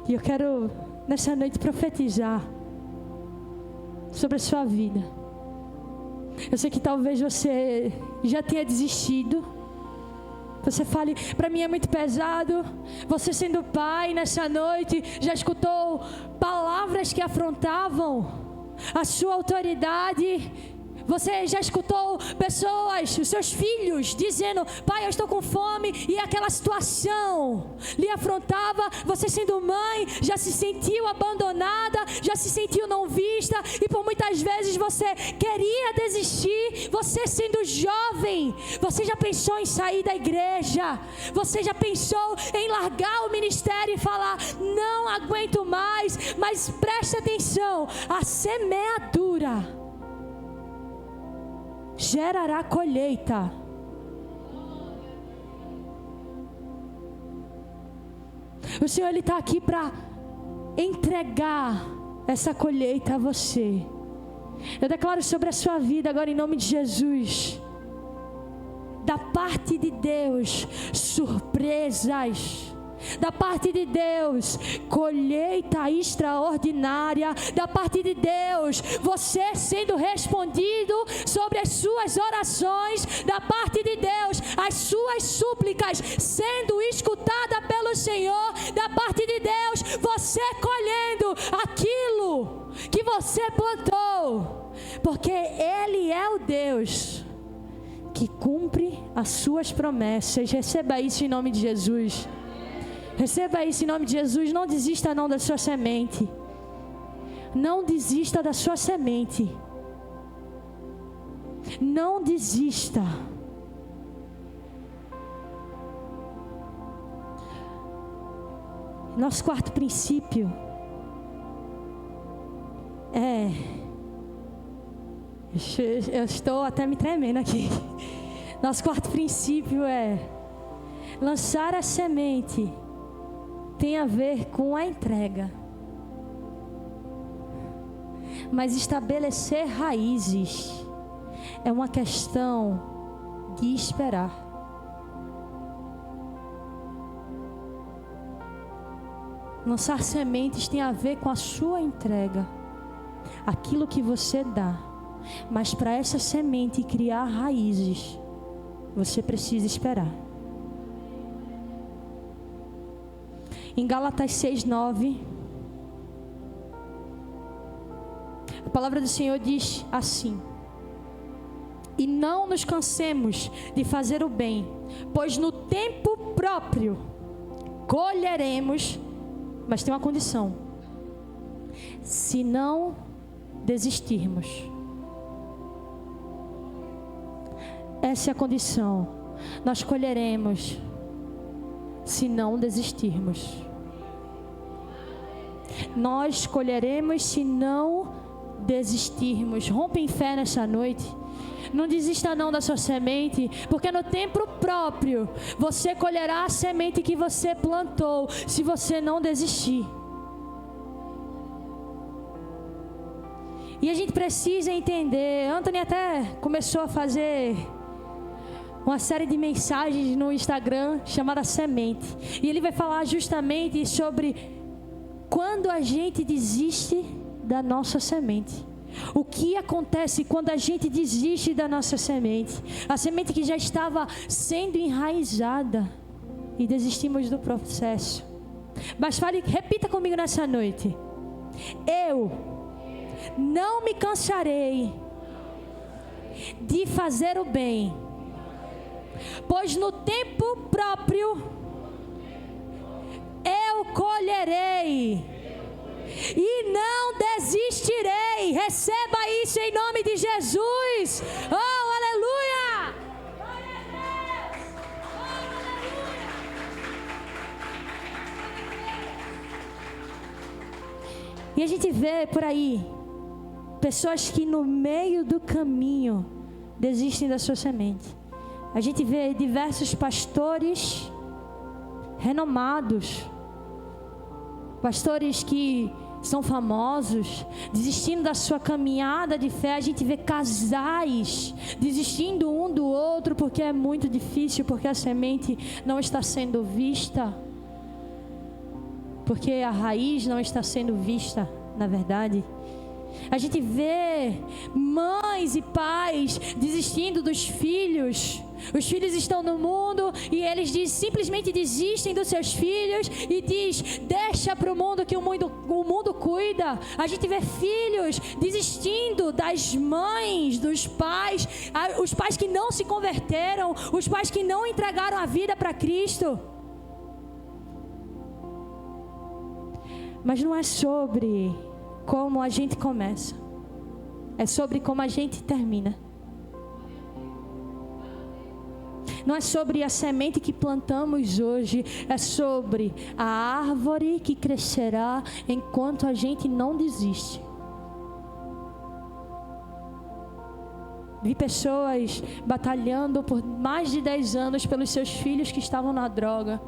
E eu quero nessa noite profetizar sobre a sua vida. Eu sei que talvez você já tenha desistido. Você fale, para mim é muito pesado. Você sendo pai nessa noite, já escutou palavras que afrontavam a sua autoridade. Você já escutou pessoas, os seus filhos, dizendo, pai, eu estou com fome, e aquela situação lhe afrontava. Você sendo mãe, já se sentiu abandonada, já se sentiu não vista, e por muitas vezes você queria desistir. Você sendo jovem, você já pensou em sair da igreja, você já pensou em largar o ministério e falar, não aguento mais. Mas preste atenção, a semeadura gerará colheita. O Senhor, Ele está aqui para entregar essa colheita a você. Eu declaro sobre a sua vida agora em nome de Jesus, da parte de Deus, surpresas. Da parte de Deus, colheita extraordinária. Da parte de Deus, você sendo respondido sobre as suas orações. Da parte de Deus, as suas súplicas sendo escutadas pelo Senhor. Da parte de Deus, você colhendo aquilo que você plantou, porque Ele é o Deus que cumpre as suas promessas. Receba isso em nome de Jesus. Receba isso em nome de Jesus. Não desista não da sua semente. Não desista da sua semente. Não desista. Nosso quarto princípio é... Eu estou até me tremendo aqui. Nosso quarto princípio é: lançar a semente tem a ver com a entrega, mas estabelecer raízes é uma questão de esperar. Lançar sementes tem a ver com a sua entrega, aquilo que você dá, mas para essa semente criar raízes, você precisa esperar. Em Gálatas 6:9, a palavra do Senhor diz assim: e não nos cansemos de fazer o bem, pois no tempo próprio colheremos, mas tem uma condição: se não desistirmos. Essa é a condição. Nós colheremos se não desistirmos. Nós colheremos se não desistirmos. Rompe em fé nessa noite. Não desista não da sua semente, porque no tempo próprio você colherá a semente que você plantou, se você não desistir. E a gente precisa entender. Anthony até começou a fazer uma série de mensagens no Instagram chamada Semente. E ele vai falar justamente sobre quando a gente desiste da nossa semente. O que acontece quando a gente desiste da nossa semente? A semente que já estava sendo enraizada e desistimos do processo. Mas repita comigo nessa noite: eu não me cansarei de fazer o bem, pois no tempo próprio eu colherei, e não desistirei. Receba isso em nome de Jesus. Oh, aleluia! Glória a Deus! Oh, aleluia! E a gente vê por aí pessoas que no meio do caminho desistem da sua semente. A gente vê diversos pastores renomados, pastores que são famosos, desistindo da sua caminhada de fé. A gente vê casais desistindo um do outro porque é muito difícil, porque a semente não está sendo vista, porque a raiz não está sendo vista, na verdade. A gente vê mães e pais desistindo dos filhos. Os filhos estão no mundo e eles simplesmente desistem dos seus filhos e diz: deixa para o mundo que o mundo cuida. A gente vê filhos desistindo das mães, dos pais, os pais que não se converteram, os pais que não entregaram a vida para Cristo. Mas não é sobre como a gente começa, é sobre como a gente termina. Não é sobre a semente que plantamos hoje, é sobre a árvore que crescerá enquanto a gente não desiste. Vi pessoas batalhando por mais de 10 anos pelos seus filhos que estavam na droga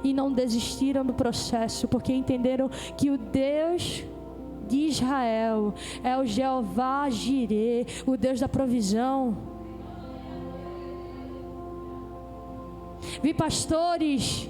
e não desistiram do processo, porque entenderam que o Deus de Israel é o Jeová Jirê, o Deus da provisão. Vi pastores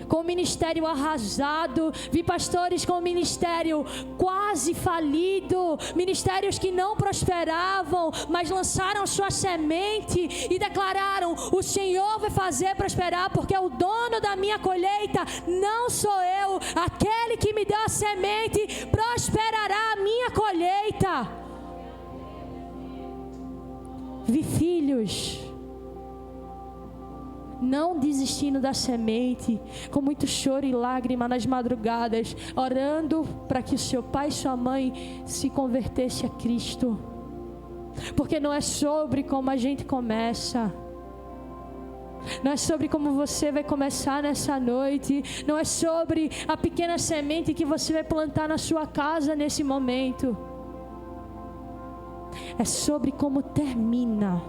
com o ministério arrasado, vi pastores com o ministério quase falido, ministérios que não prosperavam, mas lançaram sua semente e declararam: o Senhor vai fazer prosperar, porque o dono da minha colheita não sou eu, aquele que me deu a semente prosperará a minha colheita. Vi filhos não desistindo da semente, com muito choro e lágrima nas madrugadas, orando para que o seu pai e sua mãe se convertessem a Cristo. Porque não é sobre como a gente começa, não é sobre como você vai começar nessa noite, não é sobre a pequena semente que você vai plantar na sua casa nesse momento, é sobre como termina.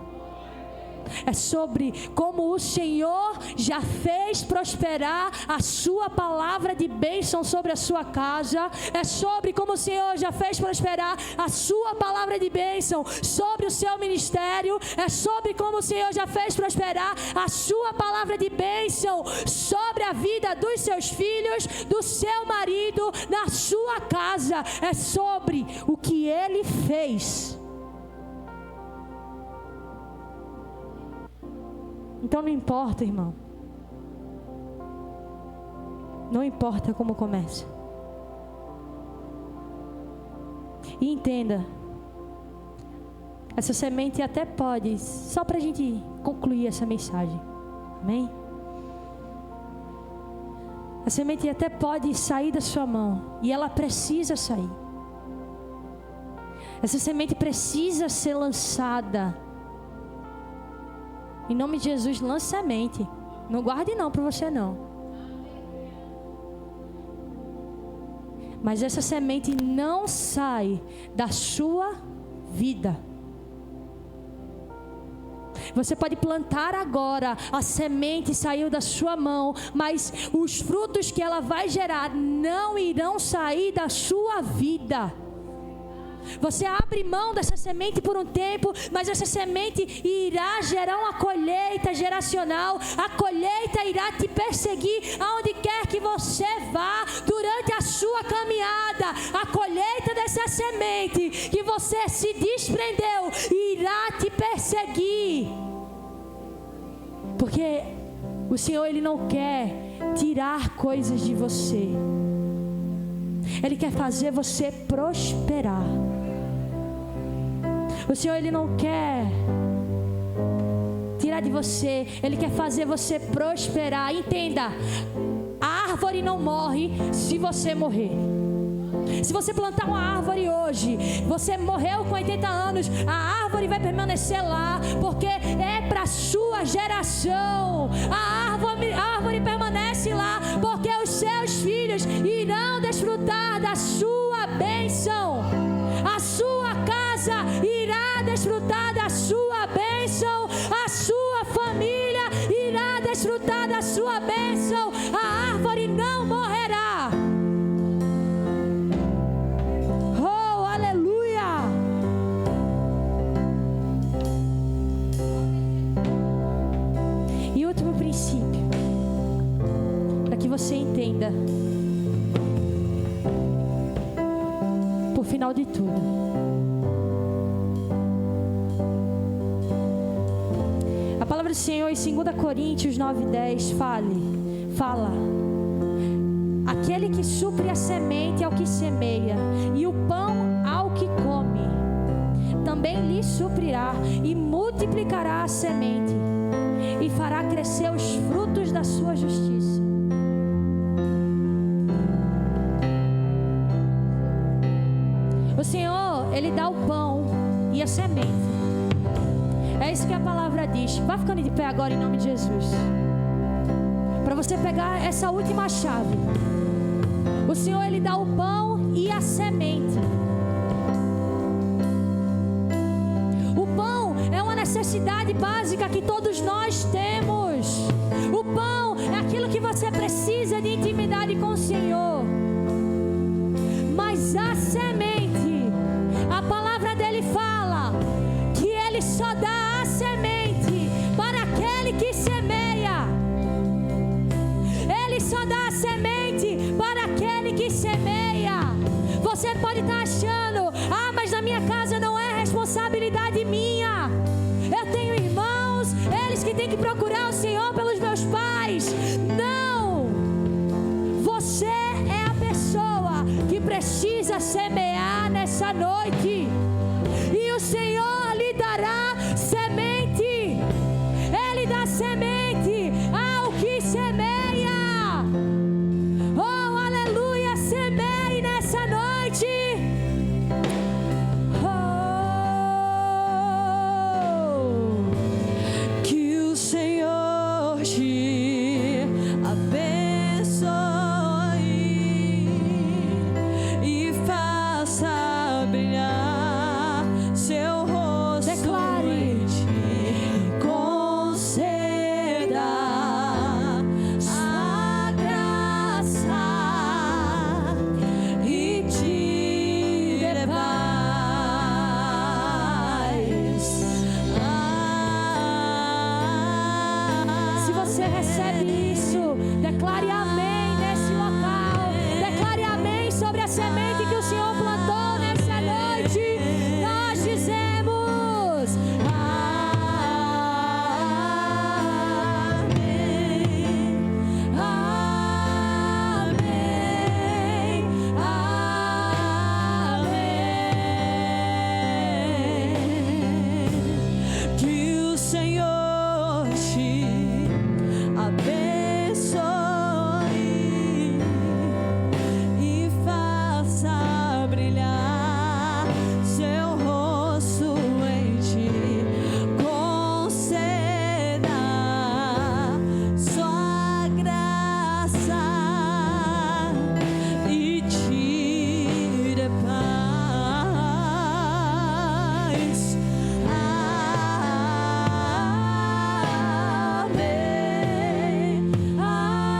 É sobre como o Senhor já fez prosperar a sua palavra de bênção sobre a sua casa. É sobre como o Senhor já fez prosperar a sua palavra de bênção sobre o seu ministério. É sobre como o Senhor já fez prosperar a sua palavra de bênção sobre a vida dos seus filhos, do seu marido, na sua casa. É sobre o que Ele fez. Então não importa, irmão. Não importa como começa. E entenda, essa semente até pode, só para a gente concluir essa mensagem, amém? A semente até pode sair da sua mão, e ela precisa sair. Essa semente precisa ser lançada. Em nome de Jesus, lance semente. Não guarde não para você não. Mas essa semente não sai da sua vida. Você pode plantar agora, a semente saiu da sua mão, mas os frutos que ela vai gerar não irão sair da sua vida. Você abre mão dessa semente por um tempo, mas essa semente irá gerar uma colheita geracional. A colheita irá te perseguir aonde quer que você vá durante a sua caminhada. A colheita dessa semente que você se desprendeu irá te perseguir. Porque o Senhor, Ele não quer tirar coisas de você. Ele quer fazer você prosperar. O Senhor, Ele não quer tirar de você, Ele quer fazer você prosperar. Entenda, a árvore não morre se você morrer. Se você plantar uma árvore hoje, você morreu com 80 anos, a árvore vai permanecer lá, porque é para a sua geração. A árvore permanece lá, porque os seus filhos irão desfrutar da sua bênção. A sua casa irá desfrutar da sua bênção. A sua família irá desfrutar da sua bênção. A árvore não morrerá. Oh, aleluia! E último princípio, para que você entenda, por final de tudo, a palavra do Senhor em 2 Coríntios 9:10 fala: aquele que supre a semente ao que semeia, e o pão ao que come, também lhe suprirá e multiplicará a semente, e fará crescer os frutos da sua justiça. O Senhor, Ele dá o pão e a semente. É isso que a palavra diz. Vai ficando de pé agora em nome de Jesus, para você pegar essa última chave. O Senhor, Ele dá o pão e a semente. O pão é uma necessidade básica que todos nós temos. O pão é aquilo que você precisa de intimidade com o Senhor. Mas a semente, a palavra dele fala que Ele só dá a semente para aquele que semeia. Ele só dá a semente para aquele que semeia. Você pode estar achando: ah, mas na minha casa não é responsabilidade minha. Eu tenho irmãos, eles que têm que procurar o Senhor pelos meus pais. Não! Você é a pessoa que precisa semear nessa noite. E o Senhor lhe dará semente. Ele dá semente ao que semeia. Oh, aleluia, semeie nessa noite. Oh, que o Senhor te abençoe e faça brilhar seu rosto. Declare. Em ti, conceda a graça e te dê paz. Se você recebe isso, declare amém nesse local. Declare amém sobre a semente que o Senhor plantou nessa noite. Nós dizemos amém, amém, amém. Que o Senhor te abençoe e faça brilhar seu rosto em ti. Conceda sua graça e te dê paz. Amém, amém,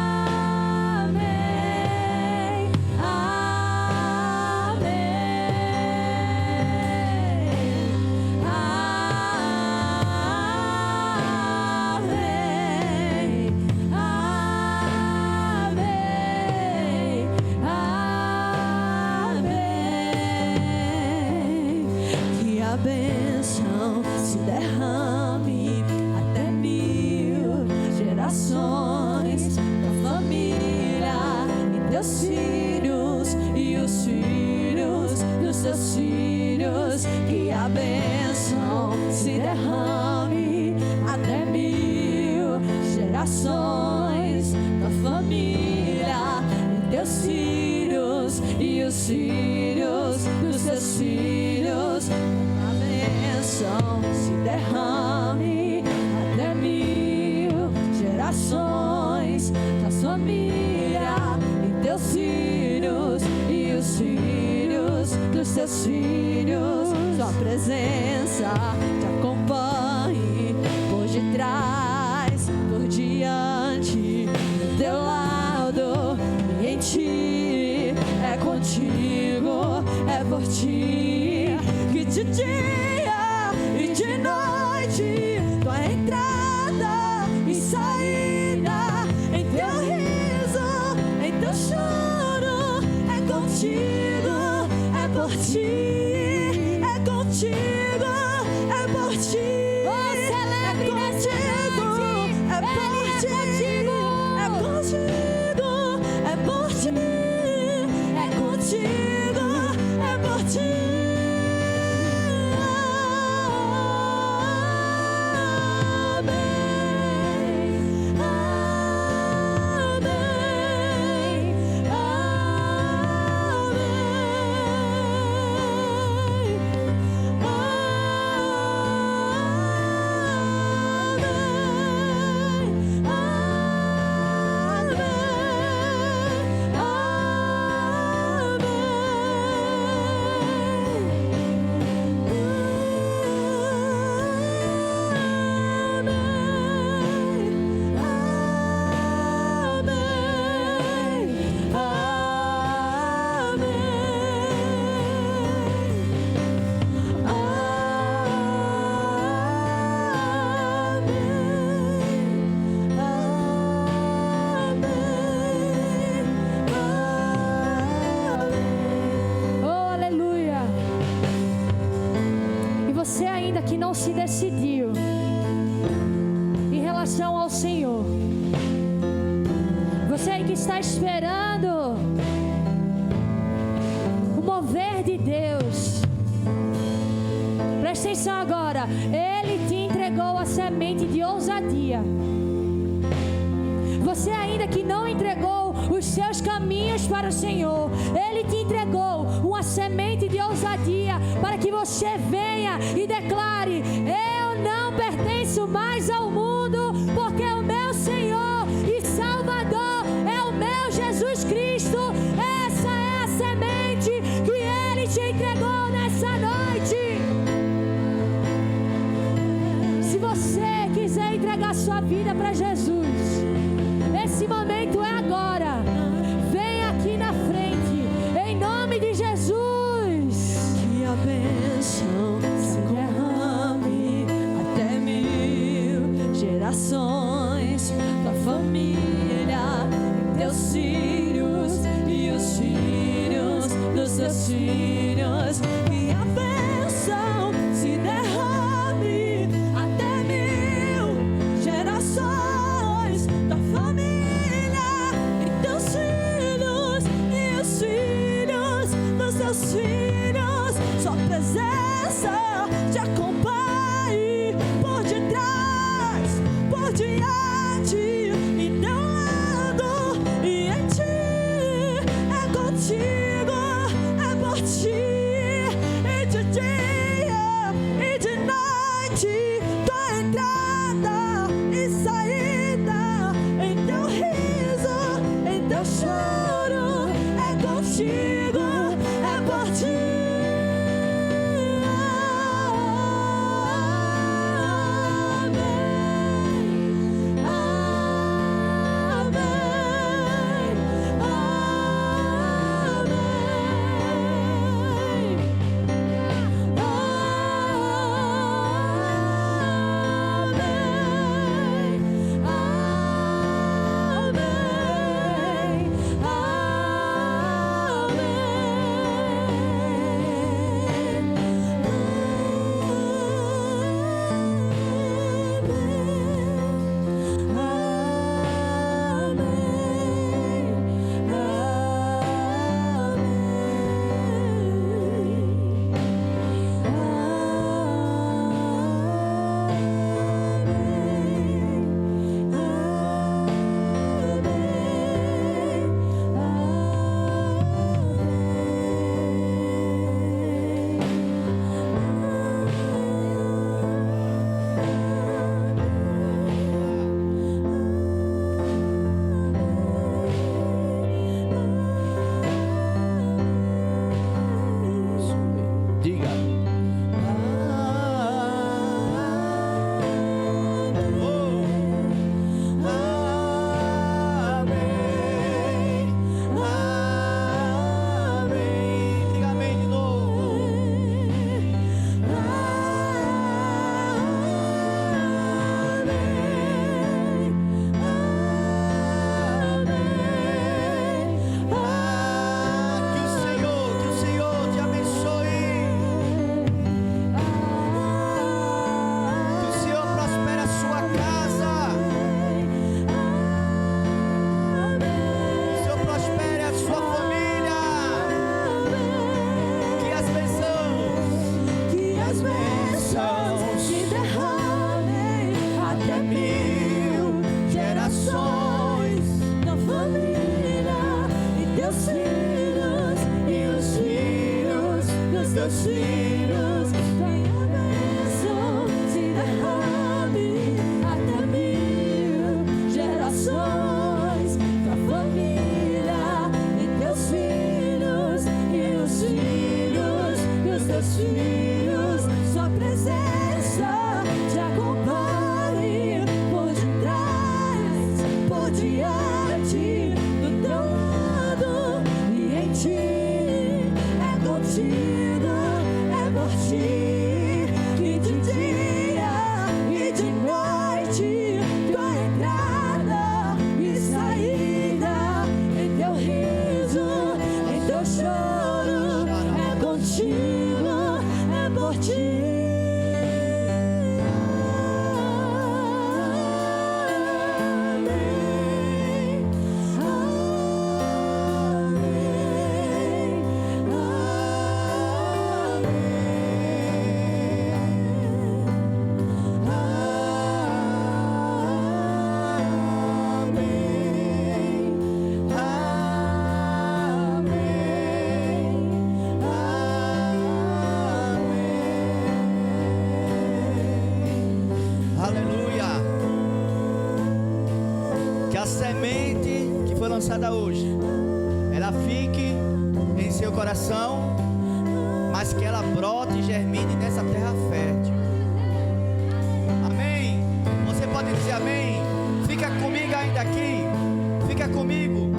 amém. Que a bênção se derrame até 1000 gerações da família e teus filhos e os filhos dos teus filhos. Que a bênção se derrame até 1000 gerações da família e teus filhos e os filhos dos seus filhos. A bênção se derrame até 1000 gerações da família e teus filhos e os filhos dos seus filhos. Sua presença te acompanhe por detrás, por diante, do teu lado e em ti. É contigo, é por ti que de dia e de noite tua entrada e saída, em teu riso, em teu choro, é contigo, é por ti, é contigo, é por ti. Celebre nessa noite. É por ti, é contigo, é por ti, é contigo, é por ti. Que não se decidiu em relação ao Senhor, você aí que está esperando o mover de Deus, presta atenção agora. Ele te entregou a semente de ousadia. Você ainda que não entregou os seus caminhos para o Senhor, Ele te entregou uma semente de ousadia para que você venha e declare: eu não pertenço mais ao mundo, porque o meu Senhor e Salvador é o meu Jesus Cristo. Essa é a semente que Ele te entregou nessa noite. Se você quiser entregar sua vida para Jesus, esse momento é agora. Vem aqui na frente, em nome de Jesus. Que a bênção se derrame até 1000 gerações da família, teus filhos e os filhos dos teus filhos. Que a bênção se derrame até 1000 gerações da família e teus filhos e os filhos dos teus filhos. Sua presença teus filhos, tua bênção se derrame até 1000 gerações, tua família e teus filhos e os filhos dos teus filhos, sua presença te acompanhe por detrás, por diante, do teu lado e em ti. É contigo, é por ti, que de dia e de noite, tua entrada e saída, em teu riso, em teu choro, é contigo, é por ti. Aleluia. Que a semente que foi lançada hoje, ela fique em seu coração, mas que ela brote e germine nessa terra fértil. Amém? Você pode dizer amém? Fica comigo ainda aqui. Fica comigo.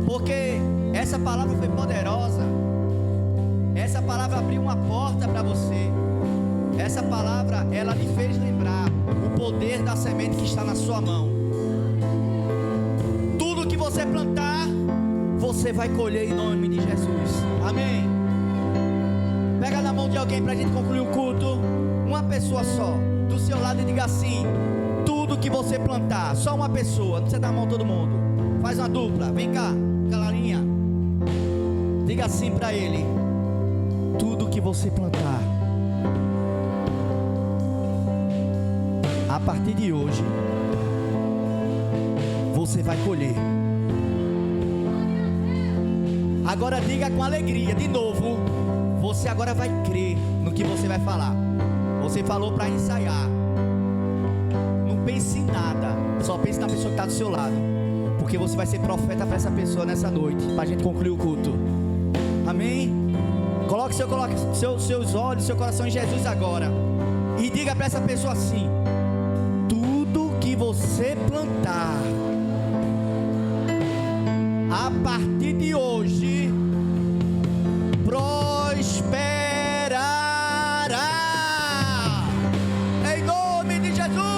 Porque essa palavra foi poderosa. Essa palavra abriu uma porta para você. Essa palavra, ela lhe fez lembrar o poder da semente que está na sua mão. Tudo que você plantar, você vai colher em nome de Jesus. Amém? Pega na mão de alguém para a gente concluir o culto. Uma pessoa só, do seu lado, e diga assim: tudo que você plantar, só uma pessoa, não precisa dar a mão todo mundo. Faz uma dupla, vem cá, Calarinha. Diga assim para ele: tudo que você plantar, a partir de hoje, você vai colher. Agora diga com alegria, de novo. Você agora vai crer no que você vai falar. Você falou para ensaiar. Não pense em nada, só pense na pessoa que está do seu lado, porque você vai ser profeta para essa pessoa nessa noite, para a gente concluir o culto. Amém? Coloque seus olhos, seu coração em Jesus agora, e diga para essa pessoa assim: tudo que você plantar, a partir de hoje, prosperará, em nome de Jesus.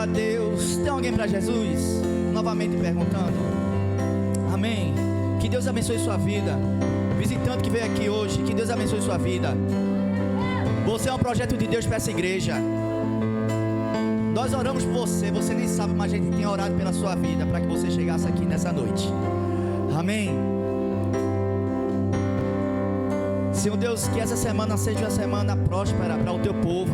a Deus. Tem alguém para Jesus? Novamente perguntando. Amém. Que Deus abençoe sua vida. Visitante que veio aqui hoje, que Deus abençoe sua vida. Você é um projeto de Deus para essa igreja. Nós oramos por você, você nem sabe, mas a gente tem orado pela sua vida, para que você chegasse aqui nessa noite. Amém. Senhor Deus, que essa semana seja uma semana próspera para o teu povo.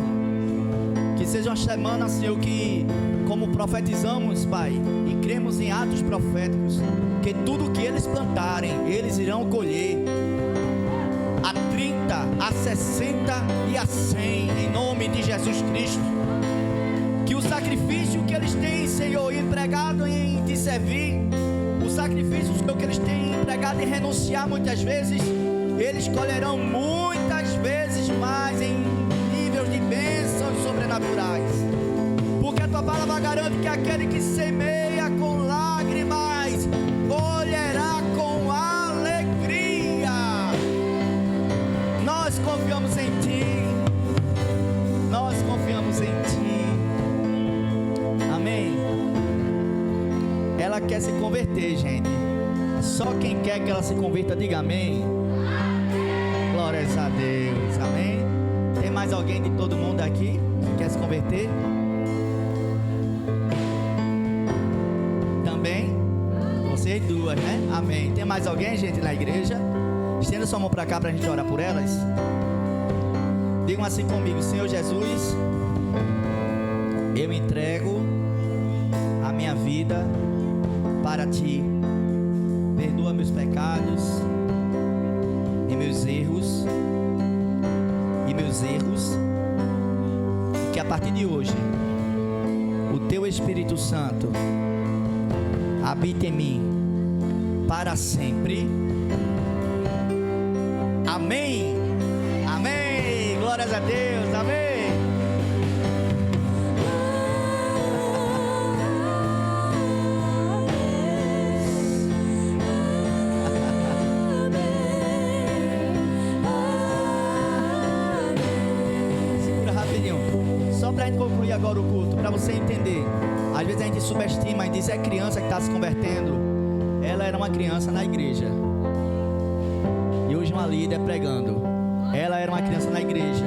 Que seja uma semana, Senhor, que como profetizamos, Pai, e cremos em atos proféticos, que tudo que eles plantarem, eles irão colher a 30, a 60 e a 100, em nome de Jesus Cristo. Que o sacrifício que eles têm, Senhor, empregado em te servir, o sacrifício, Senhor, que eles têm empregado em renunciar muitas vezes, eles colherão muitas vezes mais em níveis de bênçãos sobrenaturais. Porque a tua palavra garante que aquele que semeia com lágrimas colherá com alegria. Nós confiamos em ti. Nós confiamos em ti. Amém. Ela quer se converter, gente. Só quem quer que ela se converta, diga amém. Glórias a Deus. Amém. Tem mais alguém de todo mundo aqui que quer se converter? Também? Vocês duas, né? Amém. Tem mais alguém, gente, na igreja? Estenda sua mão para cá para a gente orar por elas. Digam assim comigo: Senhor Jesus, eu entrego a minha vida para ti. Perdoa meus pecados e meus erros. E que a partir de hoje o teu Espírito Santo habite em mim para sempre. Amém. Amém. Glórias a Deus. Amém. Só para a gente concluir agora o culto, para você entender. Às vezes a gente subestima e diz: é criança que está se convertendo. Ela era uma criança na igreja e hoje é uma líder pregando. Ela era uma criança na igreja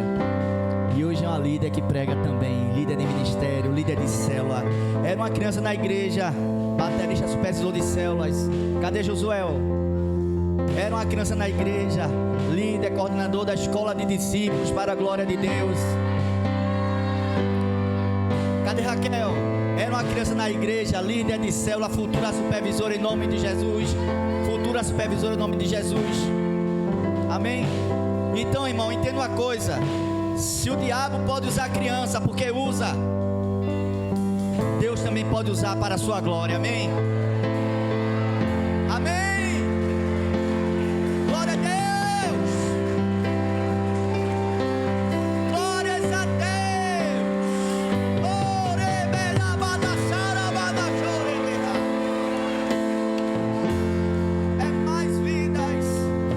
e hoje é uma líder que prega também. Líder de ministério, líder de célula. Era uma criança na igreja, baterista supervisor de células. Cadê Josuel? Era uma criança na igreja, líder, coordenador da escola de discípulos para a glória de Deus. Cadê Raquel? Era uma criança na igreja, líder de célula, futura supervisora em nome de Jesus. Futura supervisora em nome de Jesus. Amém? Então, irmão, entenda uma coisa: se o diabo pode usar criança, porque usa, Deus também pode usar para a sua glória. Amém? Amém? Glória a Deus! Glórias a Deus! É mais vidas,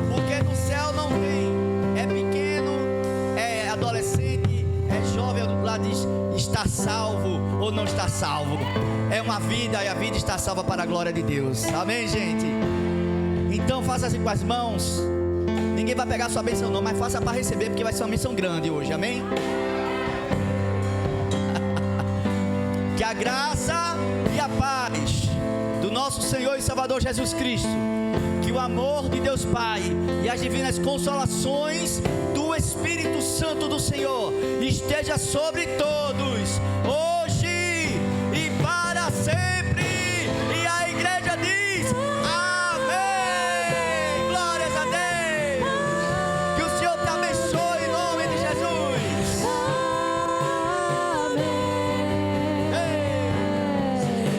porque no céu não tem, é pequeno, é adolescente, é jovem, lá diz está salvo ou não está salvo. É uma vida e a vida está salva para a glória de Deus. Amém, gente? Então faça assim com as mãos. Ninguém vai pegar a sua bênção não, mas faça para receber, porque vai ser uma bênção grande hoje. Amém? Que a graça e a paz do nosso Senhor e Salvador Jesus Cristo, que o amor de Deus Pai e as divinas consolações do Espírito Santo do Senhor esteja sobre todos, hoje e para sempre. E a igreja diz amém. Glórias a Deus. Que o Senhor te abençoe em nome de Jesus. Amém.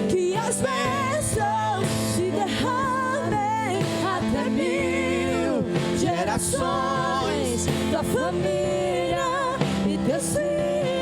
Que as bênçãos se derramem até 1000 gerações da família e Deus.